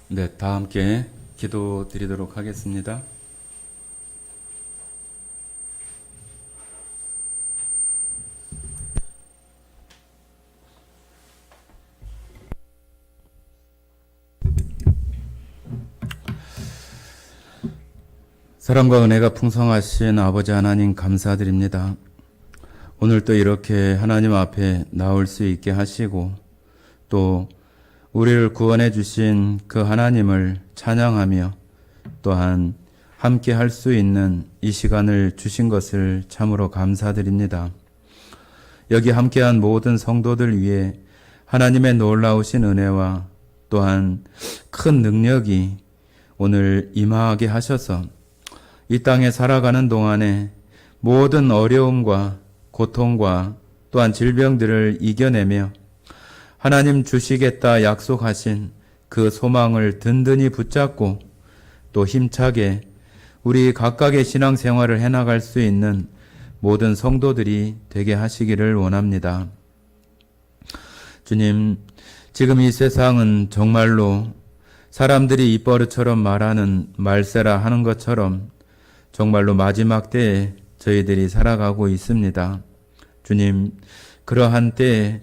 네, 다 함께 기도 드리도록 하겠습니다. 사랑과 은혜가 풍성하신 아버지 하나님 감사드립니다. 오늘 또 이렇게 하나님 앞에 나올 수 있게 하시고 또 우리를 구원해 주신 그 하나님을 찬양하며 또한 함께 할 수 있는 이 시간을 주신 것을 참으로 감사드립니다. 여기 함께한 모든 성도들 위해 하나님의 놀라우신 은혜와 또한 큰 능력이 오늘 임하게 하셔서 이 땅에 살아가는 동안에 모든 어려움과 고통과 또한 질병들을 이겨내며 하나님 주시겠다 약속하신 그 소망을 든든히 붙잡고 또 힘차게 우리 각각의 신앙생활을 해나갈 수 있는 모든 성도들이 되게 하시기를 원합니다. 주님, 지금 이 세상은 정말로 사람들이 입버릇처럼 말하는 말세라 하는 것처럼 정말로 마지막 때에 저희들이 살아가고 있습니다. 주님, 그러한 때에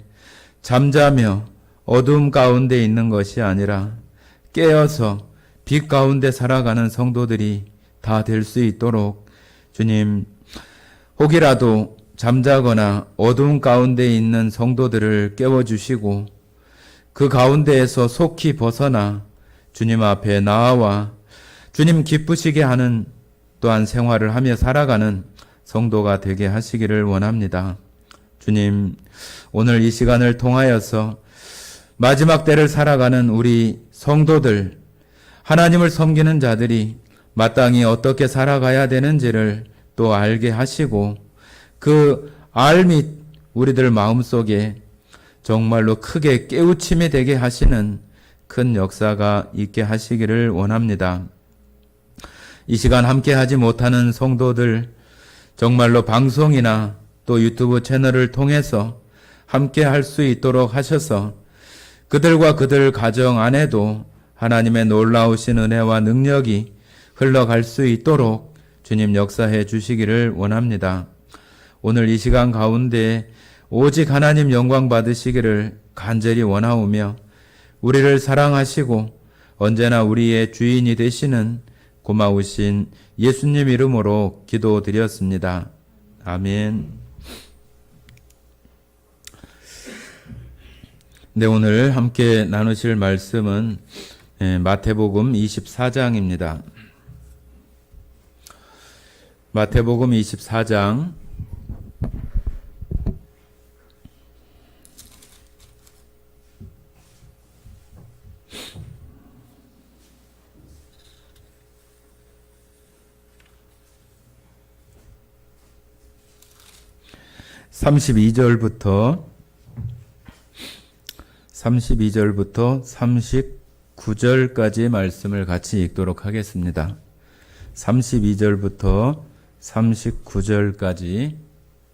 잠자며 어둠 가운데 있는 것이 아니라 깨어서 빛 가운데 살아가는 성도들이 다 될 수 있도록 주님, 혹이라도 잠자거나 어둠 가운데 있는 성도들을 깨워주시고 그 가운데에서 속히 벗어나 주님 앞에 나아와 주님 기쁘시게 하는 또한 생활을 하며 살아가는 성도가 되게 하시기를 원합니다. 주님, 오늘 이 시간을 통하여서 마지막 때를 살아가는 우리 성도들, 하나님을 섬기는 자들이 마땅히 어떻게 살아가야 되는지를 또 알게 하시고 그 알미 우리들 마음속에 정말로 크게 깨우침이 되게 하시는 큰 역사가 있게 하시기를 원합니다. 이 시간 함께 하지 못하는 성도들 정말로 방송이나 또 유튜브 채널을 통해서 함께 할 수 있도록 하셔서 그들과 그들 가정 안에도 하나님의 놀라우신 은혜와 능력이 흘러갈 수 있도록 주님 역사해 주시기를 원합니다. 오늘 이 시간 가운데 오직 하나님 영광 받으시기를 간절히 원하오며 우리를 사랑하시고 언제나 우리의 주인이 되시는 고마우신 예수님 이름으로 기도드렸습니다. 아멘. 네, 오늘 함께 나누실 말씀은 마태복음 24장입니다. 마태복음 24장 32절부터 39절까지 말씀을 같이 읽도록 하겠습니다. 32절부터 39절까지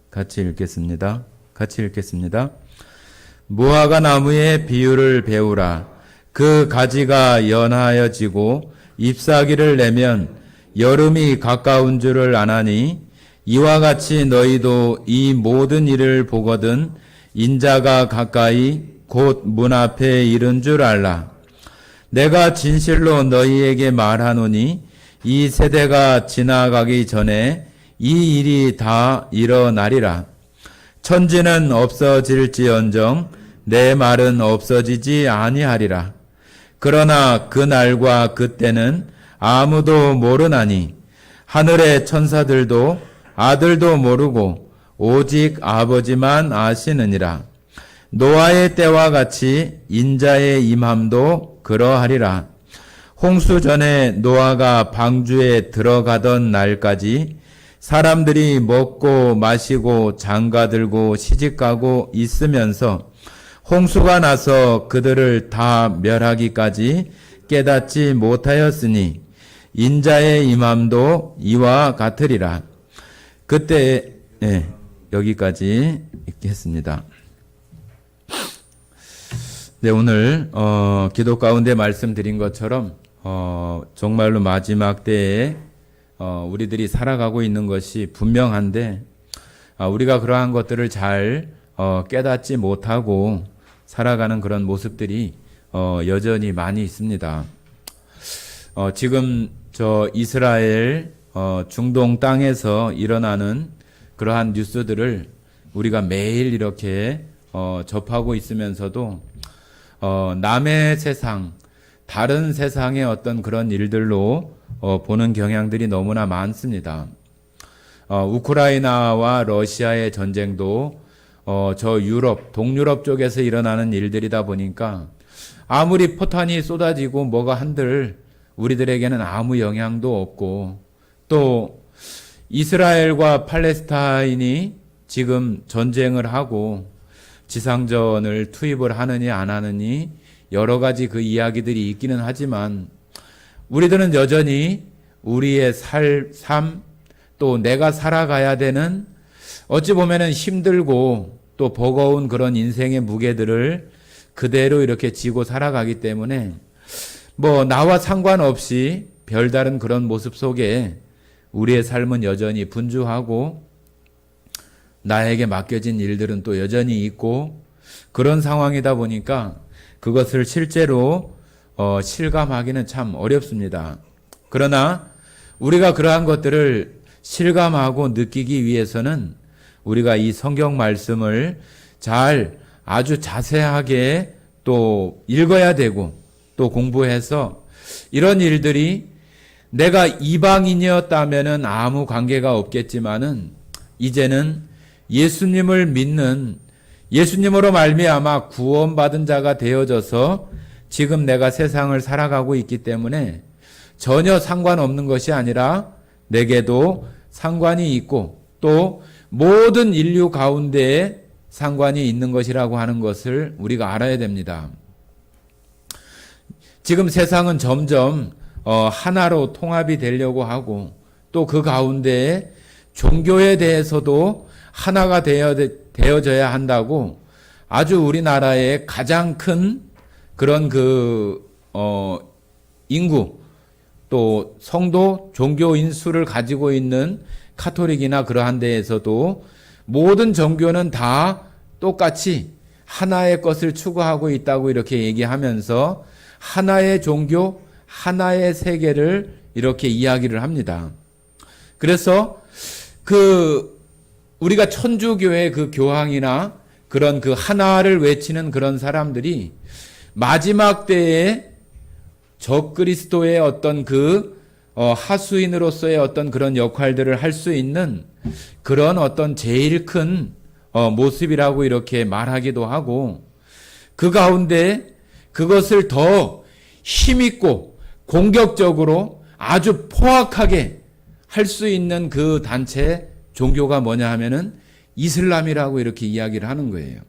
같이 읽겠습니다. 무화과 나무의 비유를 배우라. 그 가지가 연하여지고 잎사귀를 내면 여름이 가까운 줄을 아나니 이와 같이 너희도 이 모든 일을 보거든 인자가 가까이 곧 문 앞에 이른 줄 알라. 내가 진실로 너희에게 말하노니 이 세대가 지나가기 전에 이 일이 다 일어나리라. 천지는 없어질지언정 내 말은 없어지지 아니하리라. 그러나 그 날과 그 때는 아무도 모르나니 하늘의 천사들도 아들도 모르고 오직 아버지만 아시느니라. 노아의 때와 같이 인자의 임함도 그러하리라. 홍수 전에 노아가 방주에 들어가던 날까지 사람들이 먹고 마시고 장가들고 시집가고 있으면서 홍수가 나서 그들을 다 멸하기까지 깨닫지 못하였으니 인자의 임함도 이와 같으리라. 그때 여기까지 읽겠습니다. 네, 오늘 기도 가운데 말씀드린 것처럼 정말로 마지막 때에 우리들이 살아가고 있는 것이 분명한데 우리가 그러한 것들을 잘 깨닫지 못하고 살아가는 그런 모습들이 여전히 많이 있습니다. 지금 저 이스라엘 중동 땅에서 일어나는 그러한 뉴스들을 우리가 매일 이렇게 접하고 있으면서도 남의 세상, 다른 세상의 어떤 그런 일들로 보는 경향들이 너무나 많습니다. 우크라이나와 러시아의 전쟁도 저 유럽, 동유럽 쪽에서 일어나는 일들이다 보니까 아무리 포탄이 쏟아지고 뭐가 한들 우리들에게는 아무 영향도 없고, 또 이스라엘과 팔레스타인이 지금 전쟁을 하고 지상전을 투입을 하느니 안 하느니 여러 가지 그 이야기들이 있기는 하지만 우리들은 여전히 우리의 삶, 또 내가 살아가야 되는 어찌 보면은 힘들고 또 버거운 그런 인생의 무게들을 그대로 이렇게 지고 살아가기 때문에 뭐 나와 상관없이 별다른 그런 모습 속에 우리의 삶은 여전히 분주하고 나에게 맡겨진 일들은 또 여전히 있고 그런 상황이다 보니까 그것을 실제로 실감하기는 참 어렵습니다. 그러나 우리가 그러한 것들을 실감하고 느끼기 위해서는 우리가 이 성경 말씀을 잘 아주 자세하게 또 읽어야 되고 또 공부해서 이런 일들이 내가 이방인이었다면은 아무 관계가 없겠지만은 이제는 예수님을 믿는, 예수님으로 말미암아 구원받은 자가 되어져서 지금 내가 세상을 살아가고 있기 때문에 전혀 상관없는 것이 아니라 내게도 상관이 있고 또 모든 인류 가운데에 상관이 있는 것이라고 하는 것을 우리가 알아야 됩니다. 지금 세상은 점점 하나로 통합이 되려고 하고 또 그 가운데에 종교에 대해서도 하나가 되어져야 한다고 아주 우리나라의 가장 큰 그런 인구 또 성도 종교인 수를 가지고 있는 카톨릭이나 그러한 데에서도 모든 종교는 다 똑같이 하나의 것을 추구하고 있다고 이렇게 얘기하면서 하나의 종교, 하나의 세계를 이렇게 이야기를 합니다. 그래서 우리가 천주교의 그 교황이나 그런 그 하나를 외치는 그런 사람들이 마지막 때에 적그리스도의 어떤 하수인으로서의 어떤 그런 역할들을 할 수 있는 그런 어떤 제일 큰 모습이라고 이렇게 말하기도 하고 그 가운데 그것을 더 힘있고 공격적으로 아주 포악하게 할 수 있는 그 단체 종교가 뭐냐 하면은 이슬람이라고 이렇게 이야기를 하는 거예요.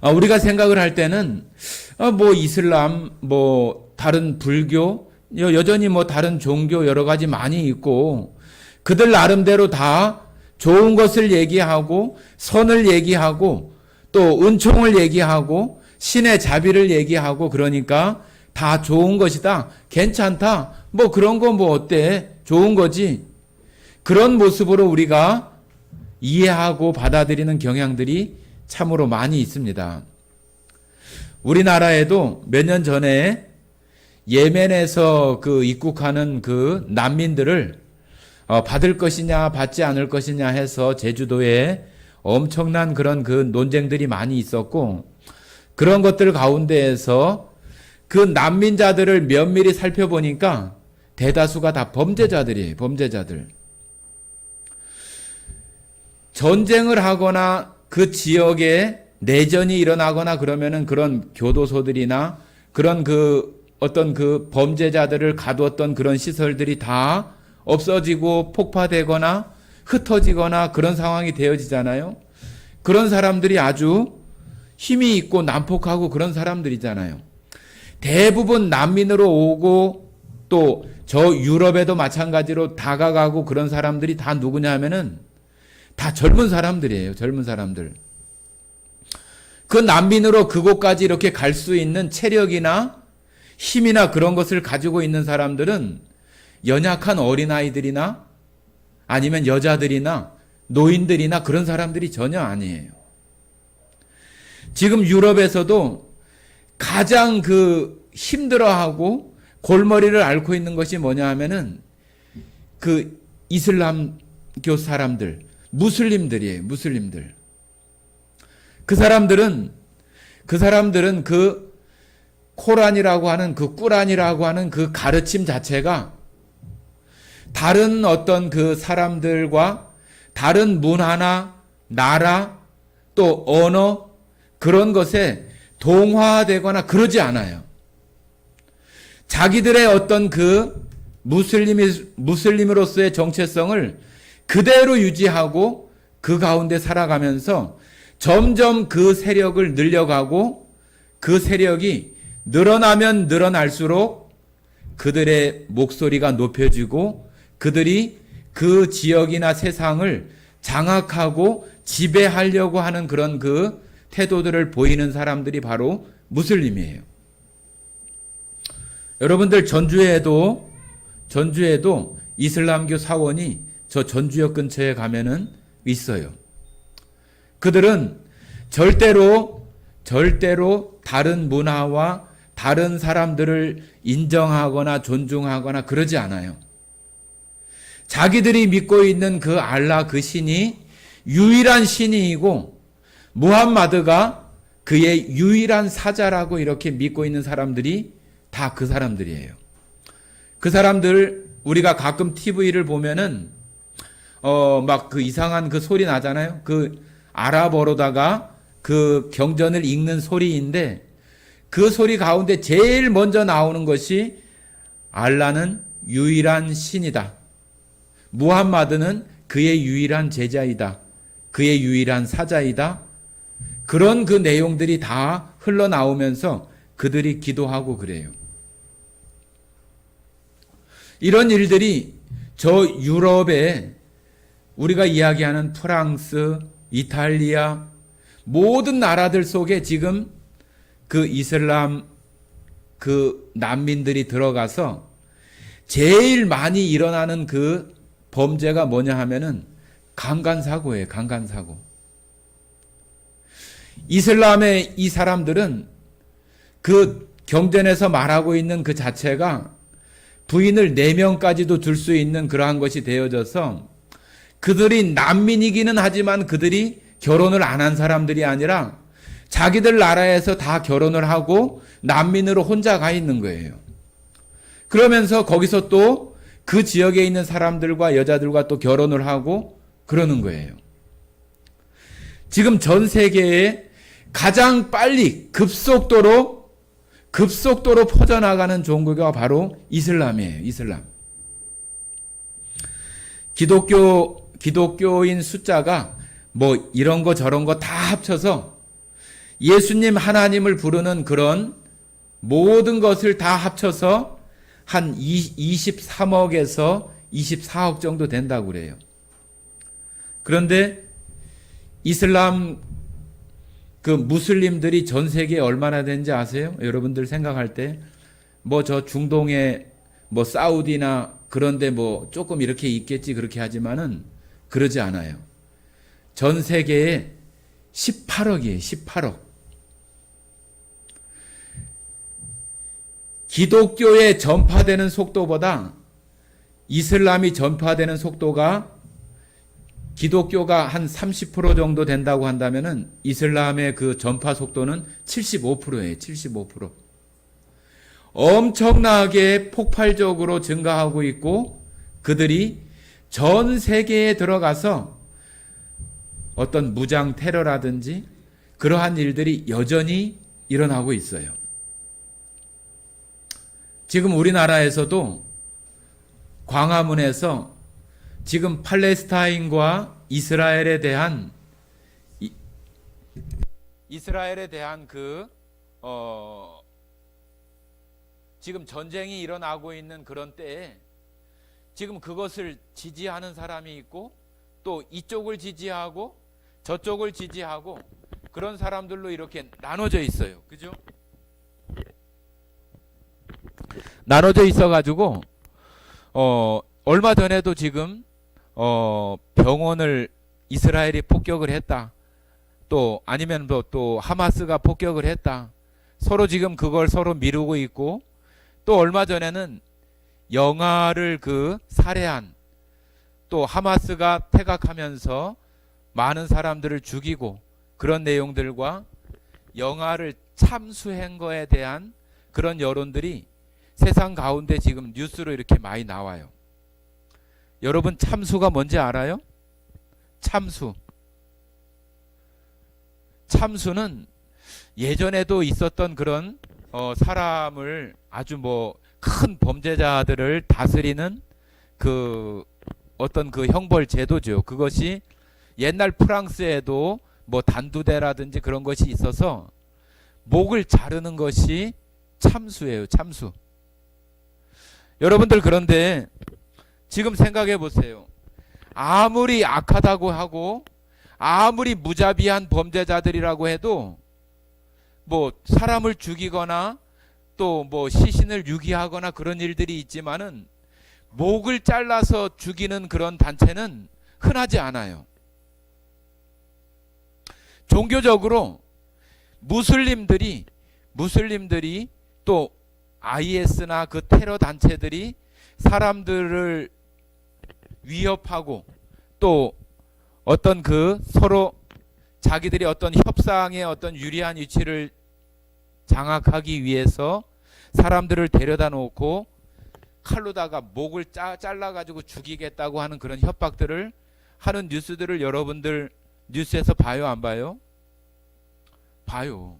우리가 생각을 할 때는 뭐 이슬람, 뭐 다른 불교, 여전히 뭐 다른 종교 여러 가지 많이 있고 그들 나름대로 다 좋은 것을 얘기하고 선을 얘기하고 또 은총을 얘기하고 신의 자비를 얘기하고 그러니까 다 좋은 것이다. 괜찮다. 뭐 그런 거 뭐 어때? 좋은 거지. 그런 모습으로 우리가 이해하고 받아들이는 경향들이 참으로 많이 있습니다. 우리나라에도 몇 년 전에 예멘에서 입국하는 그 난민들을 받을 것이냐 받지 않을 것이냐 해서 제주도에 엄청난 그런 논쟁들이 많이 있었고 그런 것들 가운데에서 그 난민자들을 면밀히 살펴보니까 대다수가 다 범죄자들이에요. 범죄자들. 전쟁을 하거나 그 지역에 내전이 일어나거나 그러면은 그런 교도소들이나 그런 어떤 범죄자들을 가두었던 그런 시설들이 다 없어지고 폭파되거나 흩어지거나 그런 상황이 되어지잖아요. 그런 사람들이 아주 힘이 있고 난폭하고 그런 사람들이잖아요. 대부분 난민으로 오고 또 저 유럽에도 마찬가지로 다가가고 그런 사람들이 다 누구냐 하면은 다 젊은 사람들이에요. 젊은 사람들. 그 난민으로 그곳까지 이렇게 갈 수 있는 체력이나 힘이나 그런 것을 가지고 있는 사람들은 연약한 어린아이들이나 아니면 여자들이나 노인들이나 그런 사람들이 전혀 아니에요. 지금 유럽에서도 가장 그 힘들어하고 골머리를 앓고 있는 것이 뭐냐 하면은 그 이슬람교 사람들, 무슬림들이에요. 무슬림들. 그 사람들은 그 코란이라고 하는 그 꾸란이라고 하는 그 가르침 자체가 다른 어떤 그 사람들과 다른 문화나 나라 또 언어 그런 것에 동화되거나 그러지 않아요. 자기들의 어떤 그 무슬림으로서의 정체성을 그대로 유지하고 그 가운데 살아가면서 점점 그 세력을 늘려가고 그 세력이 늘어나면 늘어날수록 그들의 목소리가 높여지고 그들이 그 지역이나 세상을 장악하고 지배하려고 하는 그런 그 태도들을 보이는 사람들이 바로 무슬림이에요. 여러분들 전주에도 이슬람교 사원이 저 전주역 근처에 가면은 있어요. 그들은 절대로 다른 문화와 다른 사람들을 인정하거나 존중하거나 그러지 않아요. 자기들이 믿고 있는 그 알라 그 신이 유일한 신이고 무함마드가 그의 유일한 사자라고 이렇게 믿고 있는 사람들이 다 그 사람들이에요. 그 사람들 우리가 가끔 TV를 보면은 막 그 이상한 그 소리 나잖아요. 그 아랍어로다가 그 경전을 읽는 소리인데 그 소리 가운데 제일 먼저 나오는 것이 알라는 유일한 신이다. 무함마드는 그의 유일한 제자이다. 그의 유일한 사자이다. 그런 그 내용들이 다 흘러나오면서 그들이 기도하고 그래요. 이런 일들이 저 유럽에 우리가 이야기하는 프랑스, 이탈리아 모든 나라들 속에 지금 그 이슬람 그 난민들이 들어가서 제일 많이 일어나는 그 범죄가 뭐냐 하면은 강간사고예요. 강간사고. 이슬람의 이 사람들은 그 경전에서 말하고 있는 그 자체가 부인을 4명까지도 둘 수 있는 그러한 것이 되어져서 그들이 난민이기는 하지만 그들이 결혼을 안 한 사람들이 아니라 자기들 나라에서 다 결혼을 하고 난민으로 혼자 가 있는 거예요. 그러면서 거기서 또 그 지역에 있는 사람들과 여자들과 또 결혼을 하고 그러는 거예요. 지금 전 세계에 가장 빨리 급속도로 퍼져나가는 종교가 바로 이슬람이에요. 이슬람. 기독교인 숫자가 뭐 이런 거 저런 거 다 합쳐서 예수님 하나님을 부르는 그런 모든 것을 다 합쳐서 한 23억에서 24억 정도 된다고 그래요. 그런데 이슬람 그 무슬림들이 전 세계에 얼마나 되는지 아세요? 여러분들 생각할 때 뭐 저 중동에 뭐 사우디나 그런데 뭐 조금 이렇게 있겠지 그렇게 하지만은 그러지 않아요. 전 세계에 18억이에요. 18억. 기독교에 전파되는 속도보다 이슬람이 전파되는 속도가 기독교가 한 30% 정도 된다고 한다면은 이슬람의 그 전파 속도는 75%예요. 75%. 엄청나게 폭발적으로 증가하고 있고 그들이 전 세계에 들어가서 어떤 무장 테러라든지 그러한 일들이 여전히 일어나고 있어요. 지금 우리나라에서도 광화문에서 지금 팔레스타인과 이스라엘에 대한 지금 전쟁이 일어나고 있는 그런 때에 지금 그것을 지지하는 사람이 있고 또 이쪽을 지지하고 저쪽을 지지하고 그런 사람들로 이렇게 나눠져 있어요. 그죠? 나눠져 있어가지고 얼마 전에도 지금 병원을 이스라엘이 폭격을 했다. 또 아니면 또 하마스가 폭격을 했다. 서로 지금 그걸 서로 미루고 있고, 또 얼마 전에는 영아를 살해한, 또 하마스가 태각하면서 많은 사람들을 죽이고, 그런 내용들과 영아를 참수한 거에 대한 그런 여론들이 세상 가운데 지금 뉴스로 이렇게 많이 나와요. 여러분, 참수가 뭔지 알아요? 참수. 참수는 예전에도 있었던 그런 사람을 아주 큰 범죄자들을 다스리는 어떤 형벌 제도죠. 그것이 옛날 프랑스에도 단두대라든지 그런 것이 있어서 목을 자르는 것이 참수예요. 참수. 여러분들, 그런데 지금 생각해 보세요. 아무리 악하다고 하고 아무리 무자비한 범죄자들이라고 해도 사람을 죽이거나 또 시신을 유기하거나 그런 일들이 있지만은 목을 잘라서 죽이는 그런 단체는 흔하지 않아요. 종교적으로 무슬림들이 또 IS나 그 테러 단체들이 사람들을 위협하고 또 어떤 서로 자기들이 어떤 협상의 어떤 유리한 위치를 장악하기 위해서 사람들을 데려다 놓고 칼로다가 목을 잘라가지고 죽이겠다고 하는 그런 협박들을 하는 뉴스들을 여러분들 뉴스에서 봐요, 안 봐요? 봐요.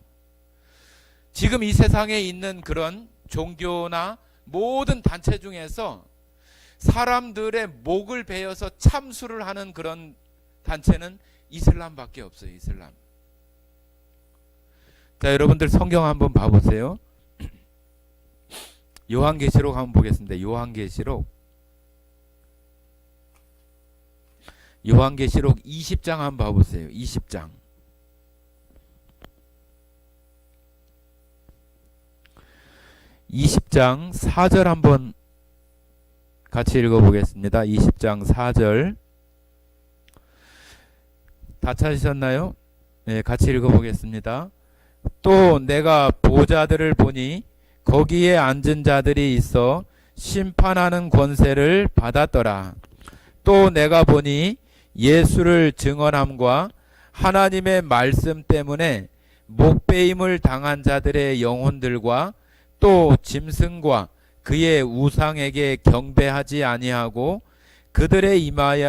지금 이 세상에 있는 그런 종교나 모든 단체 중에서 사람들의 목을 베어서 참수를 하는 그런 단체는 이슬람밖에 없어요. 이슬람. 자, 여러분들 성경 한번 봐보세요. 요한계시록 한번 보겠습니다. 요한계시록 20장 한번 봐보세요. 20장. (20장) 4절 한번 같이 읽어보겠습니다. 20장 4절 다 찾으셨나요? 네, 같이 읽어보겠습니다. 또 내가 보좌들을 보니 거기에 앉은 자들이 있어 심판하는 권세를 받았더라. 또 내가 보니 예수를 증언함과 하나님의 말씀 때문에 목배임을 당한 자들의 영혼들과 또 짐승과 그의 우상에게 경배하지 아니하고 그들의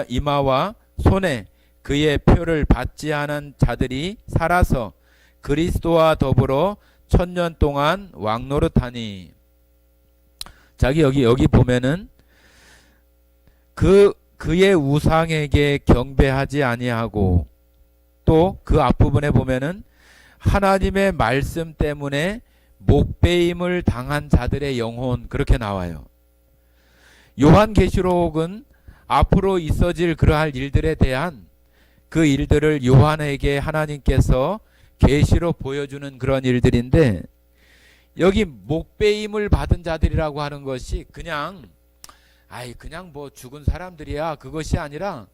이마와 손에 그의 표를 받지 않은 자들이 살아서 그리스도와 더불어 1000년 동안 왕노릇하니. 자기 여기 보면은 그의 우상에게 경배하지 아니하고, 또 그 앞부분에 보면은 하나님의 말씀 때문에 목배임을 당한 자들의 영혼, 그렇게 나와요. 요한계시록은 앞으로 있어질 그러할 일들에 대한 그 일들을 요한에게 하나님께서 계시로 보여주는 그런 일들인데, 여기 목배임을 받은 자들이라고 하는 것이 그냥 죽은 사람들이야, 그것이 아니라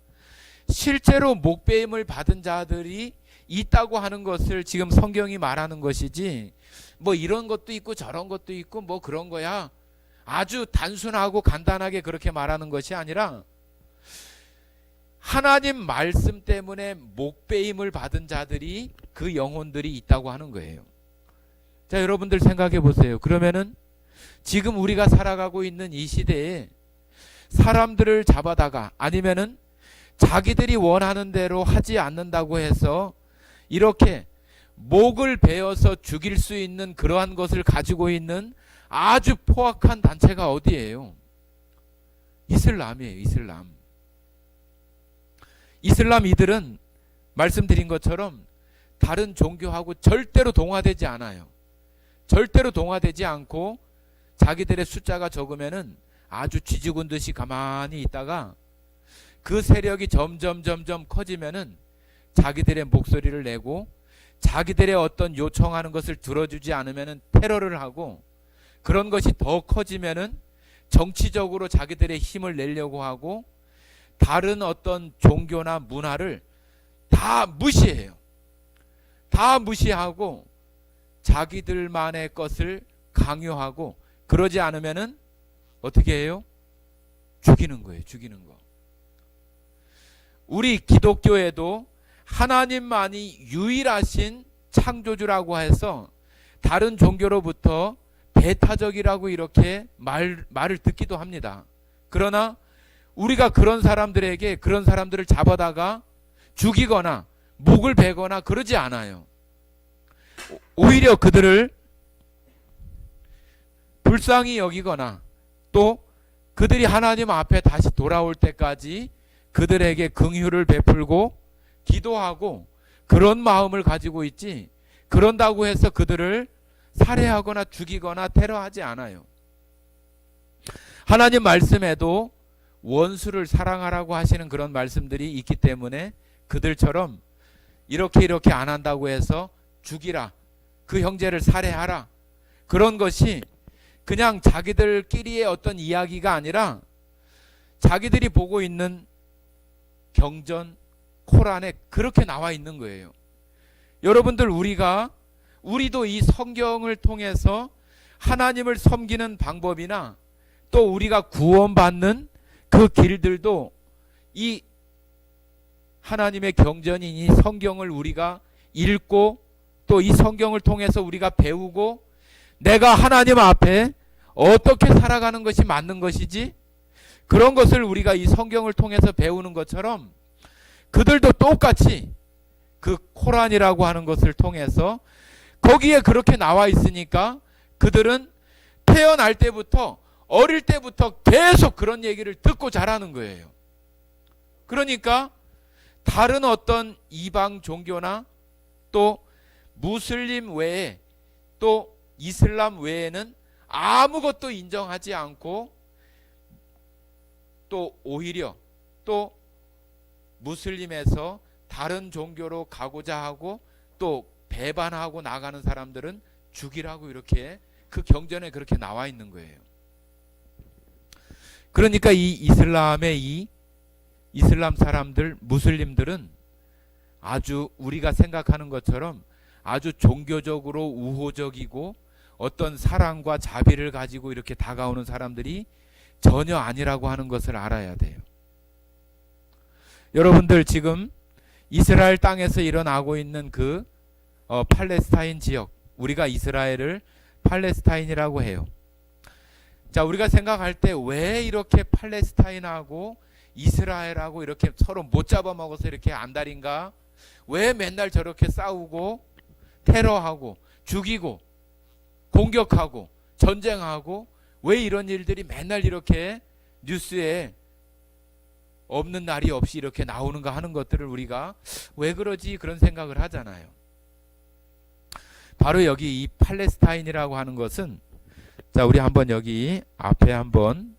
실제로 목배임을 받은 자들이 있다고 하는 것을 지금 성경이 말하는 것이지, 이런 것도 있고 저런 것도 있고 그런 거야, 아주 단순하고 간단하게 그렇게 말하는 것이 아니라 하나님 말씀 때문에 목배임을 받은 자들이, 그 영혼들이 있다고 하는 거예요. 자, 여러분들 생각해 보세요. 그러면은 지금 우리가 살아가고 있는 이 시대에 사람들을 잡아다가, 아니면은 자기들이 원하는 대로 하지 않는다고 해서 이렇게 목을 베어서 죽일 수 있는 그러한 것을 가지고 있는 아주 포악한 단체가 어디예요? 이슬람이에요. 이슬람 이들은 말씀드린 것처럼 다른 종교하고 절대로 동화되지 않아요. 절대로 동화되지 않고 자기들의 숫자가 적으면은 아주 쥐죽은 듯이 가만히 있다가 그 세력이 점점 커지면은 자기들의 목소리를 내고 자기들의 어떤 요청하는 것을 들어주지 않으면 테러를 하고, 그런 것이 더 커지면은 정치적으로 자기들의 힘을 내려고 하고, 다른 어떤 종교나 문화를 다 무시해요. 다 무시하고 자기들만의 것을 강요하고, 그러지 않으면은 어떻게 해요? 죽이는 거예요. 죽이는 거. 우리 기독교에도 하나님만이 유일하신 창조주라고 해서 다른 종교로부터 배타적이라고 이렇게 말을 듣기도 합니다. 그러나 우리가 그런 사람들에게, 그런 사람들을 잡아다가 죽이거나 목을 베거나 그러지 않아요. 오히려 그들을 불쌍히 여기거나, 또 그들이 하나님 앞에 다시 돌아올 때까지 그들에게 긍휼을 베풀고 기도하고, 그런 마음을 가지고 있지, 그런다고 해서 그들을 살해하거나 죽이거나 테러하지 않아요. 하나님 말씀에도 원수를 사랑하라고 하시는 그런 말씀들이 있기 때문에 그들처럼 이렇게 안 한다고 해서 죽이라, 그 형제를 살해하라, 그런 것이 그냥 자기들끼리의 어떤 이야기가 아니라 자기들이 보고 있는 경전, 코란에 그렇게 나와 있는 거예요. 여러분들, 우리도 이 성경을 통해서 하나님을 섬기는 방법이나 또 우리가 구원받는 그 길들도 이 하나님의 경전인 이 성경을 우리가 읽고, 또 이 성경을 통해서 우리가 배우고, 내가 하나님 앞에 어떻게 살아가는 것이 맞는 것이지, 그런 것을 우리가 이 성경을 통해서 배우는 것처럼 그들도 똑같이 그 코란이라고 하는 것을 통해서 거기에 그렇게 나와 있으니까 그들은 태어날 때부터, 어릴 때부터 계속 그런 얘기를 듣고 자라는 거예요. 그러니까 다른 어떤 이방 종교나 또 무슬림 외에, 또 이슬람 외에는 아무것도 인정하지 않고, 또 오히려 또 무슬림에서 다른 종교로 가고자 하고 또 배반하고 나가는 사람들은 죽이라고 이렇게 그 경전에 그렇게 나와 있는 거예요. 그러니까 이 이슬람 사람들, 무슬림들은 아주 우리가 생각하는 것처럼 아주 종교적으로 우호적이고 어떤 사랑과 자비를 가지고 이렇게 다가오는 사람들이 전혀 아니라고 하는 것을 알아야 돼요. 여러분들, 지금 이스라엘 땅에서 일어나고 있는 그 팔레스타인 지역, 우리가 이스라엘을 팔레스타인이라고 해요. 자, 우리가 생각할 때 왜 이렇게 팔레스타인하고 이스라엘하고 이렇게 서로 못 잡아먹어서 이렇게 안달인가? 왜 맨날 저렇게 싸우고 테러하고 죽이고 공격하고 전쟁하고, 왜 이런 일들이 맨날 이렇게 뉴스에 없는 날이 없이 이렇게 나오는가 하는 것들을 우리가 왜 그러지, 그런 생각을 하잖아요. 바로 여기 이 팔레스타인이라고 하는 것은, 자, 우리 한번 여기 앞에 한번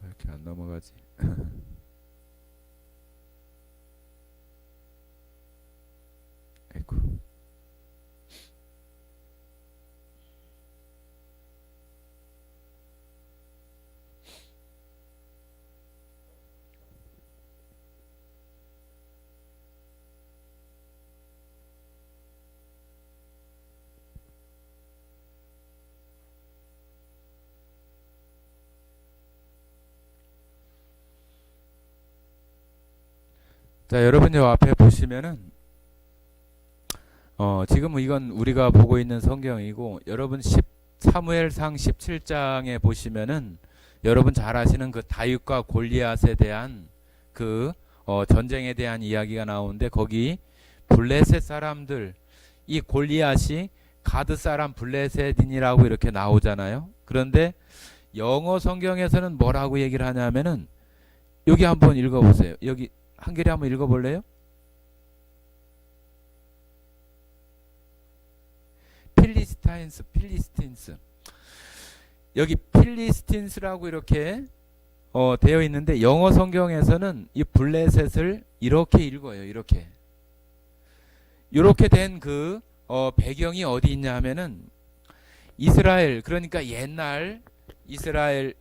왜 이렇게 안 넘어가지? 아이고. 자, 여러분 요 앞에 보시면은 지금 이건 우리가 보고 있는 성경이고, 여러분 사무엘상 17장에 보시면은 여러분 잘 아시는 그 다윗과 골리앗에 대한 그 전쟁에 대한 이야기가 나오는데, 거기 블레셋 사람들, 이 골리앗이 가드 사람 블레셋인이라고 이렇게 나오잖아요. 그런데 영어 성경에서는 뭐라고 얘기를 하냐면은 여기 한번 읽어보세요. 여기 한결에 한번 읽어볼래요? 필리스틴스. 여기 필리스틴스라고 이렇게 되어 있는데 영어 성경에서는 이 블레셋을 이렇게 읽어요. 이렇게 된 그 배경이 어디 있냐 하면은 이스라엘, 그러니까 옛날 이스라엘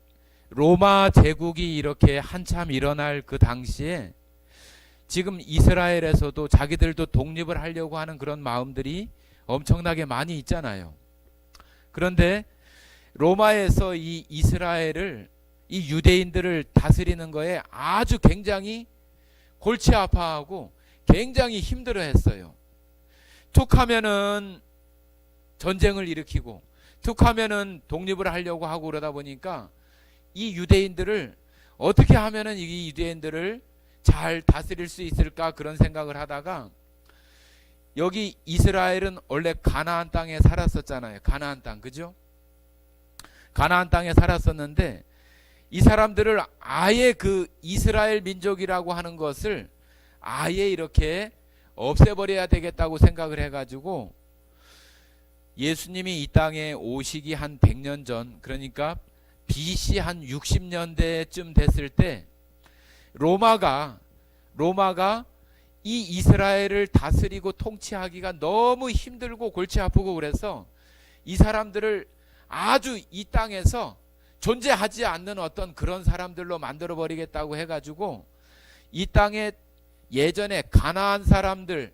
로마 제국이 이렇게 한참 일어날 그 당시에 지금 이스라엘에서도 자기들도 독립을 하려고 하는 그런 마음들이 엄청나게 많이 있잖아요. 그런데 로마에서 이 이스라엘을, 이 유대인들을 다스리는 거에 아주 굉장히 골치 아파하고 굉장히 힘들어 했어요. 툭하면은 전쟁을 일으키고 툭하면은 독립을 하려고 하고 그러다 보니까 이 유대인들을 어떻게 하면은 이 유대인들을 잘 다스릴 수 있을까 그런 생각을 하다가 여기 이스라엘은 원래 가나안 땅에 살았었잖아요. 가나안 땅, 그죠? 가나안 땅에 살았었는데 이 사람들을 아예 그 이스라엘 민족이라고 하는 것을 아예 이렇게 없애버려야 되겠다고 생각을 해가지고 예수님이 이 땅에 오시기 한 100년 전, 그러니까 BC 한 60년대쯤 됐을 때 로마가 이 이스라엘을 다스리고 통치하기가 너무 힘들고 골치 아프고 그래서 이 사람들을 아주 이 땅에서 존재하지 않는 어떤 그런 사람들로 만들어 버리겠다고 해가지고 이 땅에 예전에 가나안 사람들,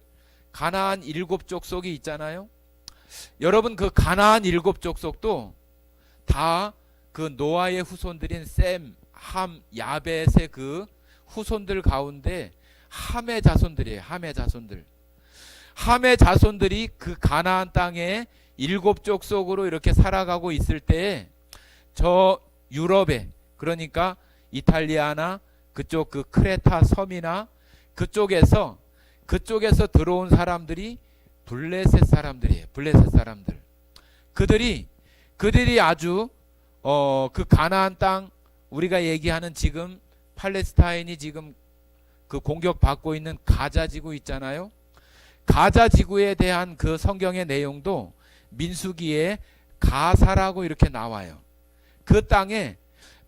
가나안 7족속이 있잖아요. 여러분 그 가나안 7족속도 다 그 노아의 후손들인 셈, 함, 야벳의 그 후손들 가운데 함의 자손들이에요. 함의 자손들이 그 가나안 땅에 7족속으로 이렇게 살아가고 있을 때에 저 유럽에, 그러니까 이탈리아나 그쪽 그 크레타 섬이나 그쪽에서 들어온 사람들이 블레셋 사람들이에요. 블레셋 사람들. 그들이 아주 그 가나안 땅, 우리가 얘기하는 지금 팔레스타인이 지금 그 공격받고 있는 가자 지구 있잖아요. 가자 지구에 대한 그 성경의 내용도 민수기에 가사라고 이렇게 나와요. 그 땅에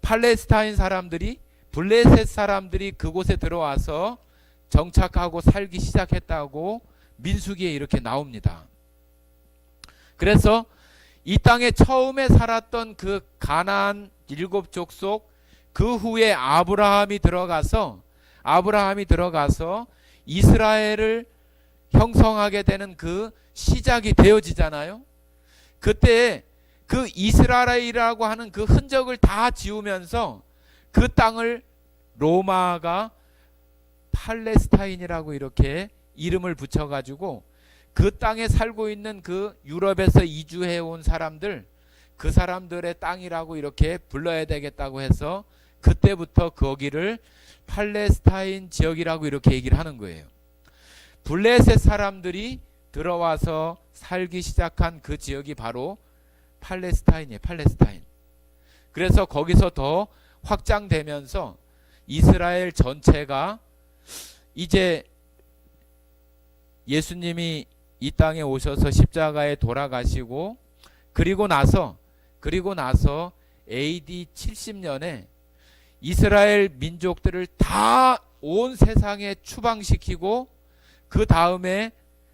팔레스타인 사람들이, 블레셋 사람들이 그곳에 들어와서 정착하고 살기 시작했다고 민수기에 이렇게 나옵니다. 그래서 이 땅에 처음에 살았던 그 가나안 7족속, 그 후에 아브라함이 들어가서 이스라엘을 형성하게 되는 그 시작이 되어지잖아요. 그때 그 이스라엘이라고 하는 그 흔적을 다 지우면서 그 땅을 로마가 팔레스타인이라고 이렇게 이름을 붙여가지고 그 땅에 살고 있는 그 유럽에서 이주해온 사람들, 그 사람들의 땅이라고 이렇게 불러야 되겠다고 해서 그때부터 거기를 팔레스타인 지역이라고 이렇게 얘기를 하는 거예요. 블레셋 사람들이 들어와서 살기 시작한 그 지역이 바로 팔레스타인이에요. 팔레스타인. 그래서 거기서 더 확장되면서 이스라엘 전체가 이제 예수님이 이 땅에 오셔서 십자가에 돌아가시고 그리고 나서 AD 70년에 이스라엘 민족들을 다 온 세상에 추방시키고 그 다음에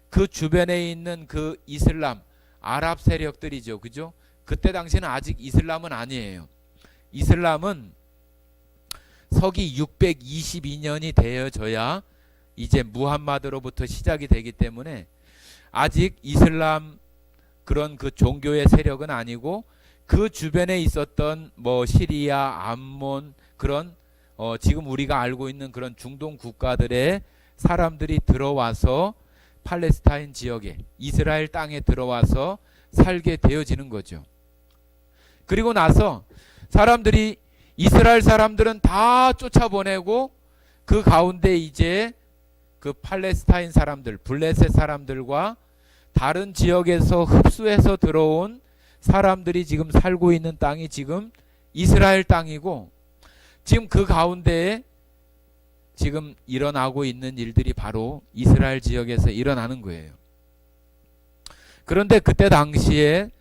그 주변에 있는 그 이슬람, 아랍 세력들이죠. 그죠? 그때 당시는 아직 이슬람은 아니에요. 이슬람은 서기 622년이 되어져야 이제 무함마드로부터 시작이 되기 때문에 아직 이슬람 그런 그 종교의 세력은 아니고 그 주변에 있었던 뭐 시리아, 암몬 그런 지금 우리가 알고 있는 그런 중동 국가들의 사람들이 들어와서 팔레스타인 지역에, 이스라엘 땅에 들어와서 살게 되어지는 거죠. 그리고 나서 이스라엘 사람들은 다 쫓아보내고 그 가운데 이제 그 팔레스타인 사람들, 블레셋 사람들과 다른 지역에서 흡수해서 들어온 사람들이 지금 살고 있는 땅이 지금 이스라엘 땅이고, 지금 그 가운데에 지금 일어나고 있는 일들이 바로 이스라엘 지역에서 일어나는 거예요. 그런데 그때 당시에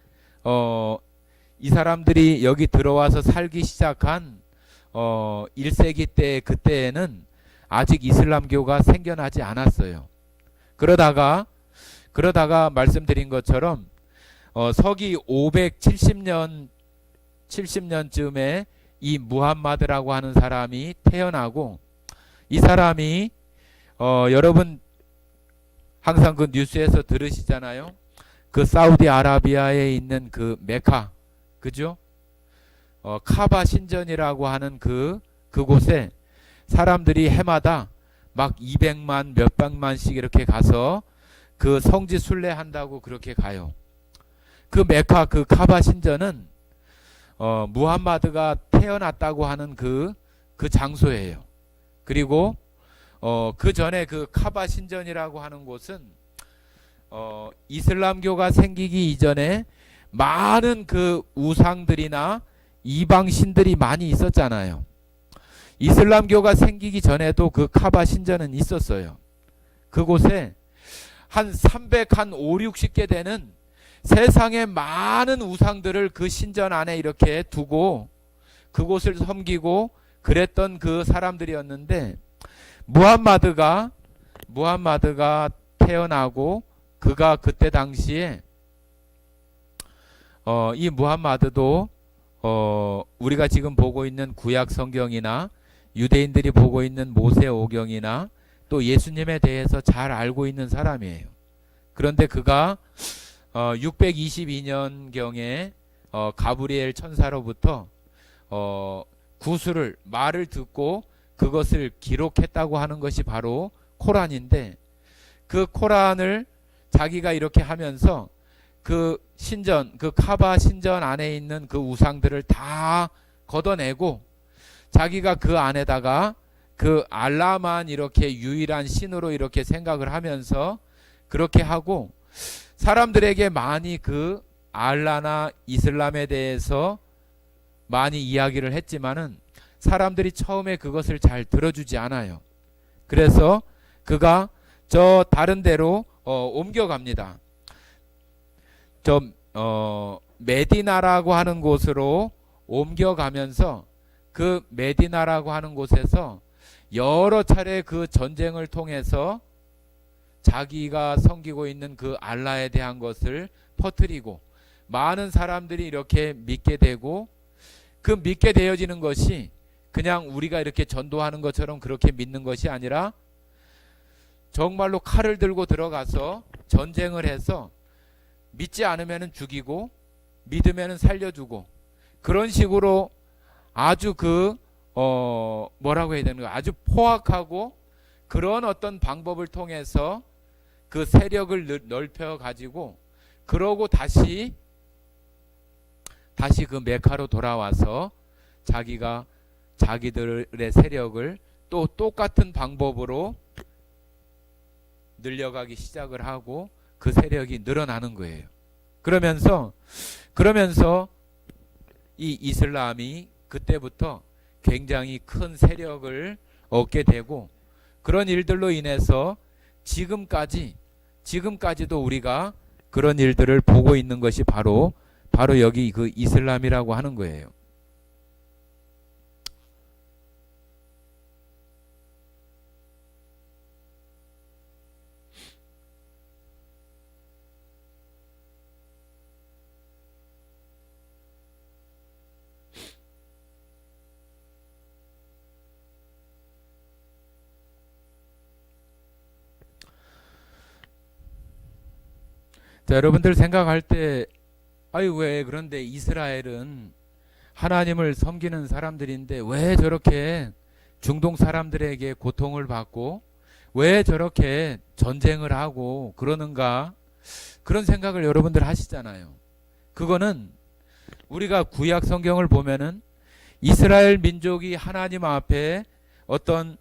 이 사람들이 여기 들어와서 살기 시작한 1세기 때 그때에는 아직 이슬람교가 생겨나지 않았어요. 그러다가 말씀드린 것처럼 서기 570년쯤에 이 무함마드라고 하는 사람이 태어나고, 이 사람이 여러분 항상 그 뉴스에서 들으시잖아요. 그 사우디아라비아에 있는 그 메카, 그죠? 카바 신전이라고 하는 그곳에 사람들이 해마다 막 200만 몇백만씩 이렇게 가서 그 성지 순례한다고 그렇게 가요. 그 메카 그 카바 신전은 무함마드가 태어났다고 하는 그 장소예요. 그리고 그 전에 그 카바 신전이라고 하는 곳은 이슬람교가 생기기 이전에 많은 그 우상들이나 이방신들이 많이 있었잖아요. 이슬람교가 생기기 전에도 그 카바 신전은 있었어요. 그곳에 한 5, 60개 되는 세상의 많은 우상들을 그 신전 안에 이렇게 두고 그곳을 섬기고 그랬던 그 사람들이었는데, 무함마드가 태어나고 그가 그때 당시에 이 무함마드도 우리가 지금 보고 있는 구약 성경이나 유대인들이 보고 있는 모세오경이나 또 예수님에 대해서 잘 알고 있는 사람이에요. 그런데 그가 622년경에 가브리엘 천사로부터 구술을 말을 듣고 그것을 기록했다고 하는 것이 바로 코란인데, 그 코란을 자기가 이렇게 하면서 그 신전, 그 카바 신전 안에 있는 그 우상들을 다 걷어내고 자기가 그 안에다가 그 알라만 이렇게 유일한 신으로 이렇게 생각을 하면서 그렇게 하고, 사람들에게 많이 그 알라나 이슬람에 대해서 많이 이야기를 했지만은 사람들이 처음에 그것을 잘 들어주지 않아요. 그래서 그가 저 다른 데로 옮겨갑니다. 저 메디나라고 하는 곳으로 옮겨가면서 그 메디나라고 하는 곳에서 여러 차례 그 전쟁을 통해서 자기가 섬기고 있는 그 알라에 대한 것을 퍼뜨리고 많은 사람들이 이렇게 믿게 되고, 그 믿게 되어지는 것이 그냥 우리가 이렇게 전도하는 것처럼 그렇게 믿는 것이 아니라 정말로 칼을 들고 들어가서 전쟁을 해서 믿지 않으면 죽이고 믿으면 살려주고, 그런 식으로 아주 뭐라고 해야 되는 거, 아주 포악하고 그런 어떤 방법을 통해서 그 세력을 넓혀 가지고, 그러고 다시 그 메카로 돌아와서 자기들의 세력을 또 똑같은 방법으로 늘려가기 시작을 하고 그 세력이 늘어나는 거예요. 그러면서 이 이슬람이 그때부터 굉장히 큰 세력을 얻게 되고, 그런 일들로 인해서 지금까지도 우리가 그런 일들을 보고 있는 것이 바로 여기 그 이슬람이라고 하는 거예요. 자, 여러분들 생각할 때 왜 그런데 이스라엘은 하나님을 섬기는 사람들인데 왜 저렇게 중동 사람들에게 고통을 받고 왜 저렇게 전쟁을 하고 그러는가, 그런 생각을 여러분들 하시잖아요. 그거는 우리가 구약 성경을 보면은 이스라엘 민족이 하나님 앞에 어떤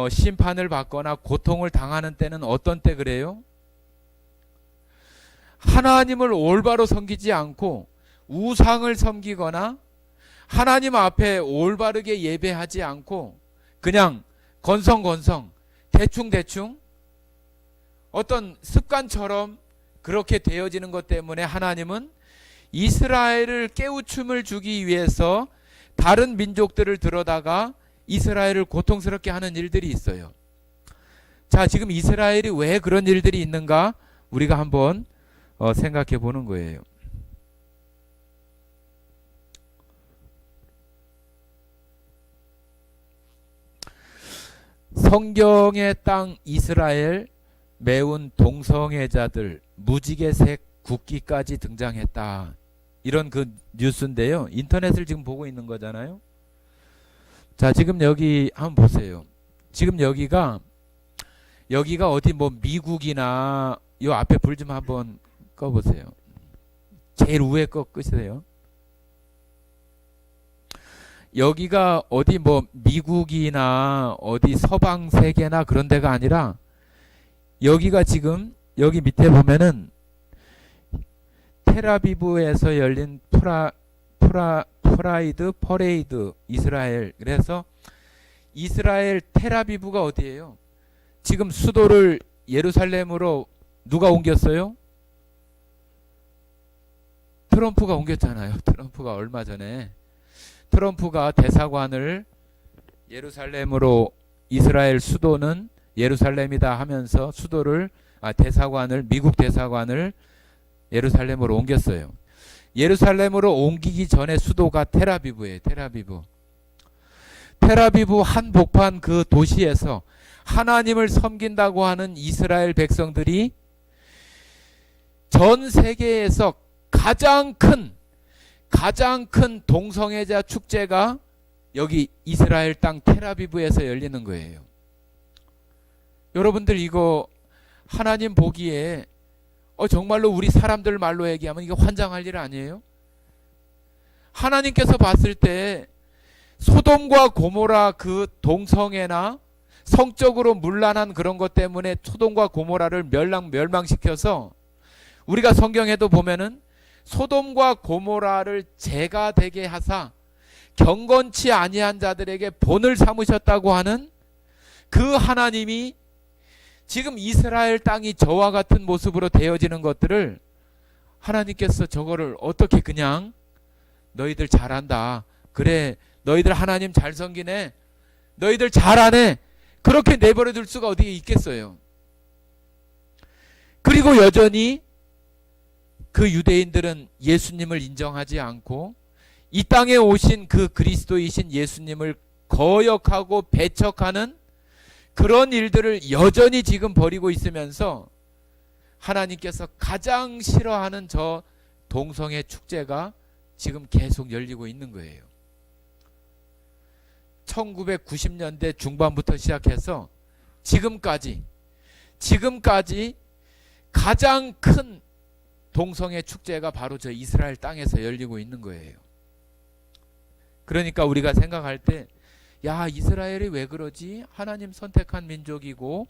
심판을 받거나 고통을 당하는 때는 어떤 때 그래요? 하나님을 올바로 섬기지 않고 우상을 섬기거나 하나님 앞에 올바르게 예배하지 않고 그냥 건성건성 대충대충 어떤 습관처럼 그렇게 되어지는 것 때문에 하나님은 이스라엘을 깨우침을 주기 위해서 다른 민족들을 들어다가 이스라엘을 고통스럽게 하는 일들이 있어요. 자, 지금 이스라엘이 왜 그런 일들이 있는가 우리가 한번 생각해 보는 거예요. 성경의 땅 이스라엘 매운 동성애자들 무지개색 국기까지 등장했다. 이런 그 뉴스인데요. 인터넷을 지금 보고 있는 거잖아요. 자, 지금 여기 한번 보세요. 지금 여기가 어디 뭐 미국이나 요 앞에 불 좀 한번 꺼보세요. 제일 위에 거 끄세요. 여기가 어디 뭐 미국이나 어디 서방 세계나 그런 데가 아니라 여기가 지금 여기 밑에 보면은 텔아비브에서 열린 프라이드 퍼레이드 이스라엘. 그래서 이스라엘 텔아비브가 어디예요? 지금 수도를 예루살렘으로 누가 옮겼어요? 트럼프가 옮겼잖아요. 트럼프가 얼마 전에 트럼프가 대사관을 예루살렘으로 이스라엘 수도는 예루살렘이다 하면서 수도를 대사관을 미국 대사관을 예루살렘으로 옮겼어요. 예루살렘으로 옮기기 전에 수도가 텔아비브예요. 텔아비브 한복판 그 도시에서 하나님을 섬긴다고 하는 이스라엘 백성들이 전 세계에서 가장 큰 동성애자 축제가 여기 이스라엘 땅 텔아비브에서 열리는 거예요. 여러분들 이거 하나님 보기에 정말로 우리 사람들 말로 얘기하면 이거 환장할 일 아니에요? 하나님께서 봤을 때 소돔과 고모라 그 동성애나 성적으로 문란한 그런 것 때문에 소돔과 고모라를 멸망시켜서 우리가 성경에도 보면은 소돔과 고모라를 재가 되게 하사 경건치 아니한 자들에게 본을 삼으셨다고 하는 그 하나님이 지금 이스라엘 땅이 저와 같은 모습으로 되어지는 것들을 하나님께서 저거를 어떻게 그냥 너희들 잘한다. 그래 너희들 하나님 잘 섬기네. 너희들 잘하네. 그렇게 내버려 둘 수가 어디에 있겠어요. 그리고 여전히 그 유대인들은 예수님을 인정하지 않고 이 땅에 오신 그 그리스도이신 예수님을 거역하고 배척하는 그런 일들을 여전히 지금 벌이고 있으면서 하나님께서 가장 싫어하는 저 동성애 축제가 지금 계속 열리고 있는 거예요. 1990년대 중반부터 시작해서 지금까지 가장 큰 동성애 축제가 바로 저 이스라엘 땅에서 열리고 있는 거예요. 그러니까 우리가 생각할 때 야, 이스라엘이 왜 그러지? 하나님 선택한 민족이고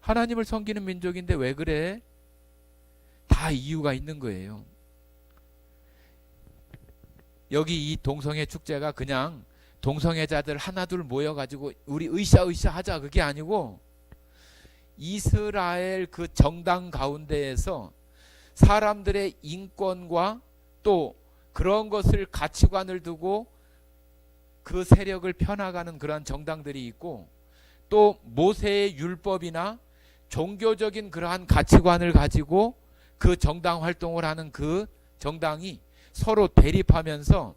하나님을 섬기는 민족인데 왜 그래? 다 이유가 있는 거예요. 여기 이 동성애 축제가 그냥 동성애자들 하나둘 모여가지고 우리 으쌰으쌰 하자 그게 아니고 이스라엘 그 정당 가운데에서 사람들의 인권과 또 그런 것을 가치관을 두고 그 세력을 펴나가는 그러한 정당들이 있고 또 모세의 율법이나 종교적인 그러한 가치관을 가지고 그 정당 활동을 하는 그 정당이 서로 대립하면서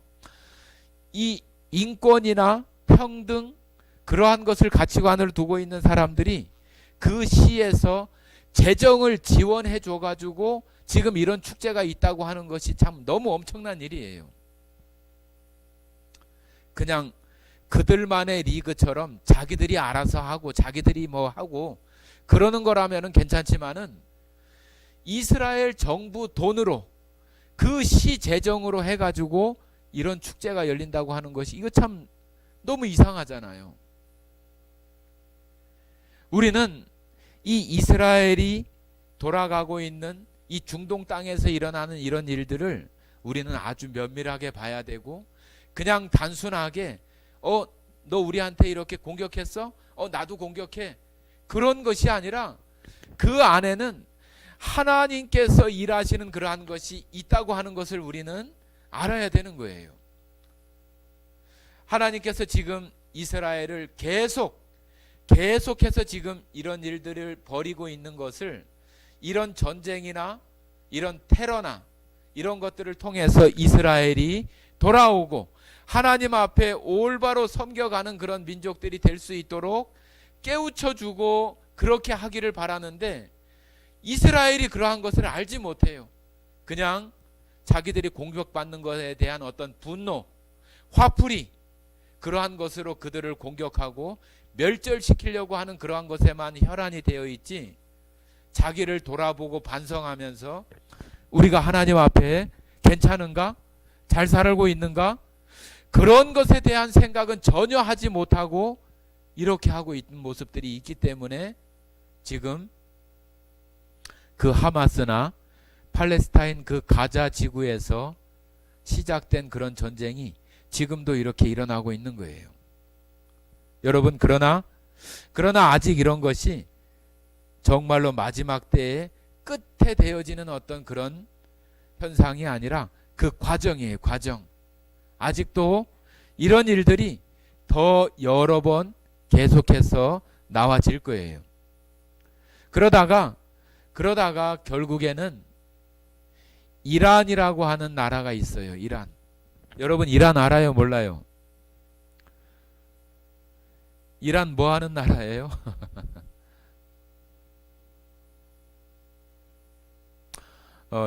이 인권이나 평등 그러한 것을 가치관을 두고 있는 사람들이 그 시에서 재정을 지원해 줘가지고 지금 이런 축제가 있다고 하는 것이 참 너무 엄청난 일이에요. 그냥 그들만의 리그처럼 자기들이 알아서 하고 자기들이 뭐 하고 그러는 거라면은 괜찮지만은 이스라엘 정부 돈으로 그 시 재정으로 해가지고 이런 축제가 열린다고 하는 것이 이거 참 너무 이상하잖아요. 우리는 이 이스라엘이 돌아가고 있는 이 중동 땅에서 일어나는 이런 일들을 우리는 아주 면밀하게 봐야 되고 그냥 단순하게 너 우리한테 이렇게 공격했어? 나도 공격해. 그런 것이 아니라 그 안에는 하나님께서 일하시는 그러한 것이 있다고 하는 것을 우리는 알아야 되는 거예요. 하나님께서 지금 이스라엘을 계속해서 지금 이런 일들을 벌이고 있는 것을, 이런 전쟁이나 이런 테러나 이런 것들을 통해서 이스라엘이 돌아오고 하나님 앞에 올바로 섬겨가는 그런 민족들이 될 수 있도록 깨우쳐주고 그렇게 하기를 바라는데, 이스라엘이 그러한 것을 알지 못해요. 그냥 자기들이 공격받는 것에 대한 어떤 분노, 화풀이, 그러한 것으로 그들을 공격하고 멸절시키려고 하는 그러한 것에만 혈안이 되어 있지, 자기를 돌아보고 반성하면서 우리가 하나님 앞에 괜찮은가? 잘 살고 있는가? 그런 것에 대한 생각은 전혀 하지 못하고 이렇게 하고 있는 모습들이 있기 때문에 지금 그 하마스나 팔레스타인 그 가자 지구에서 시작된 그런 전쟁이 지금도 이렇게 일어나고 있는 거예요. 여러분, 그러나 아직 이런 것이 정말로 마지막 때의 끝에 되어지는 어떤 그런 현상이 아니라 그 과정이에요. 과정. 아직도 이런 일들이 더 여러 번 계속해서 나와질 거예요. 그러다가 결국에는 이란이라고 하는 나라가 있어요. 이란. 여러분, 이란 알아요? 몰라요? 이란 뭐 하는 나라예요?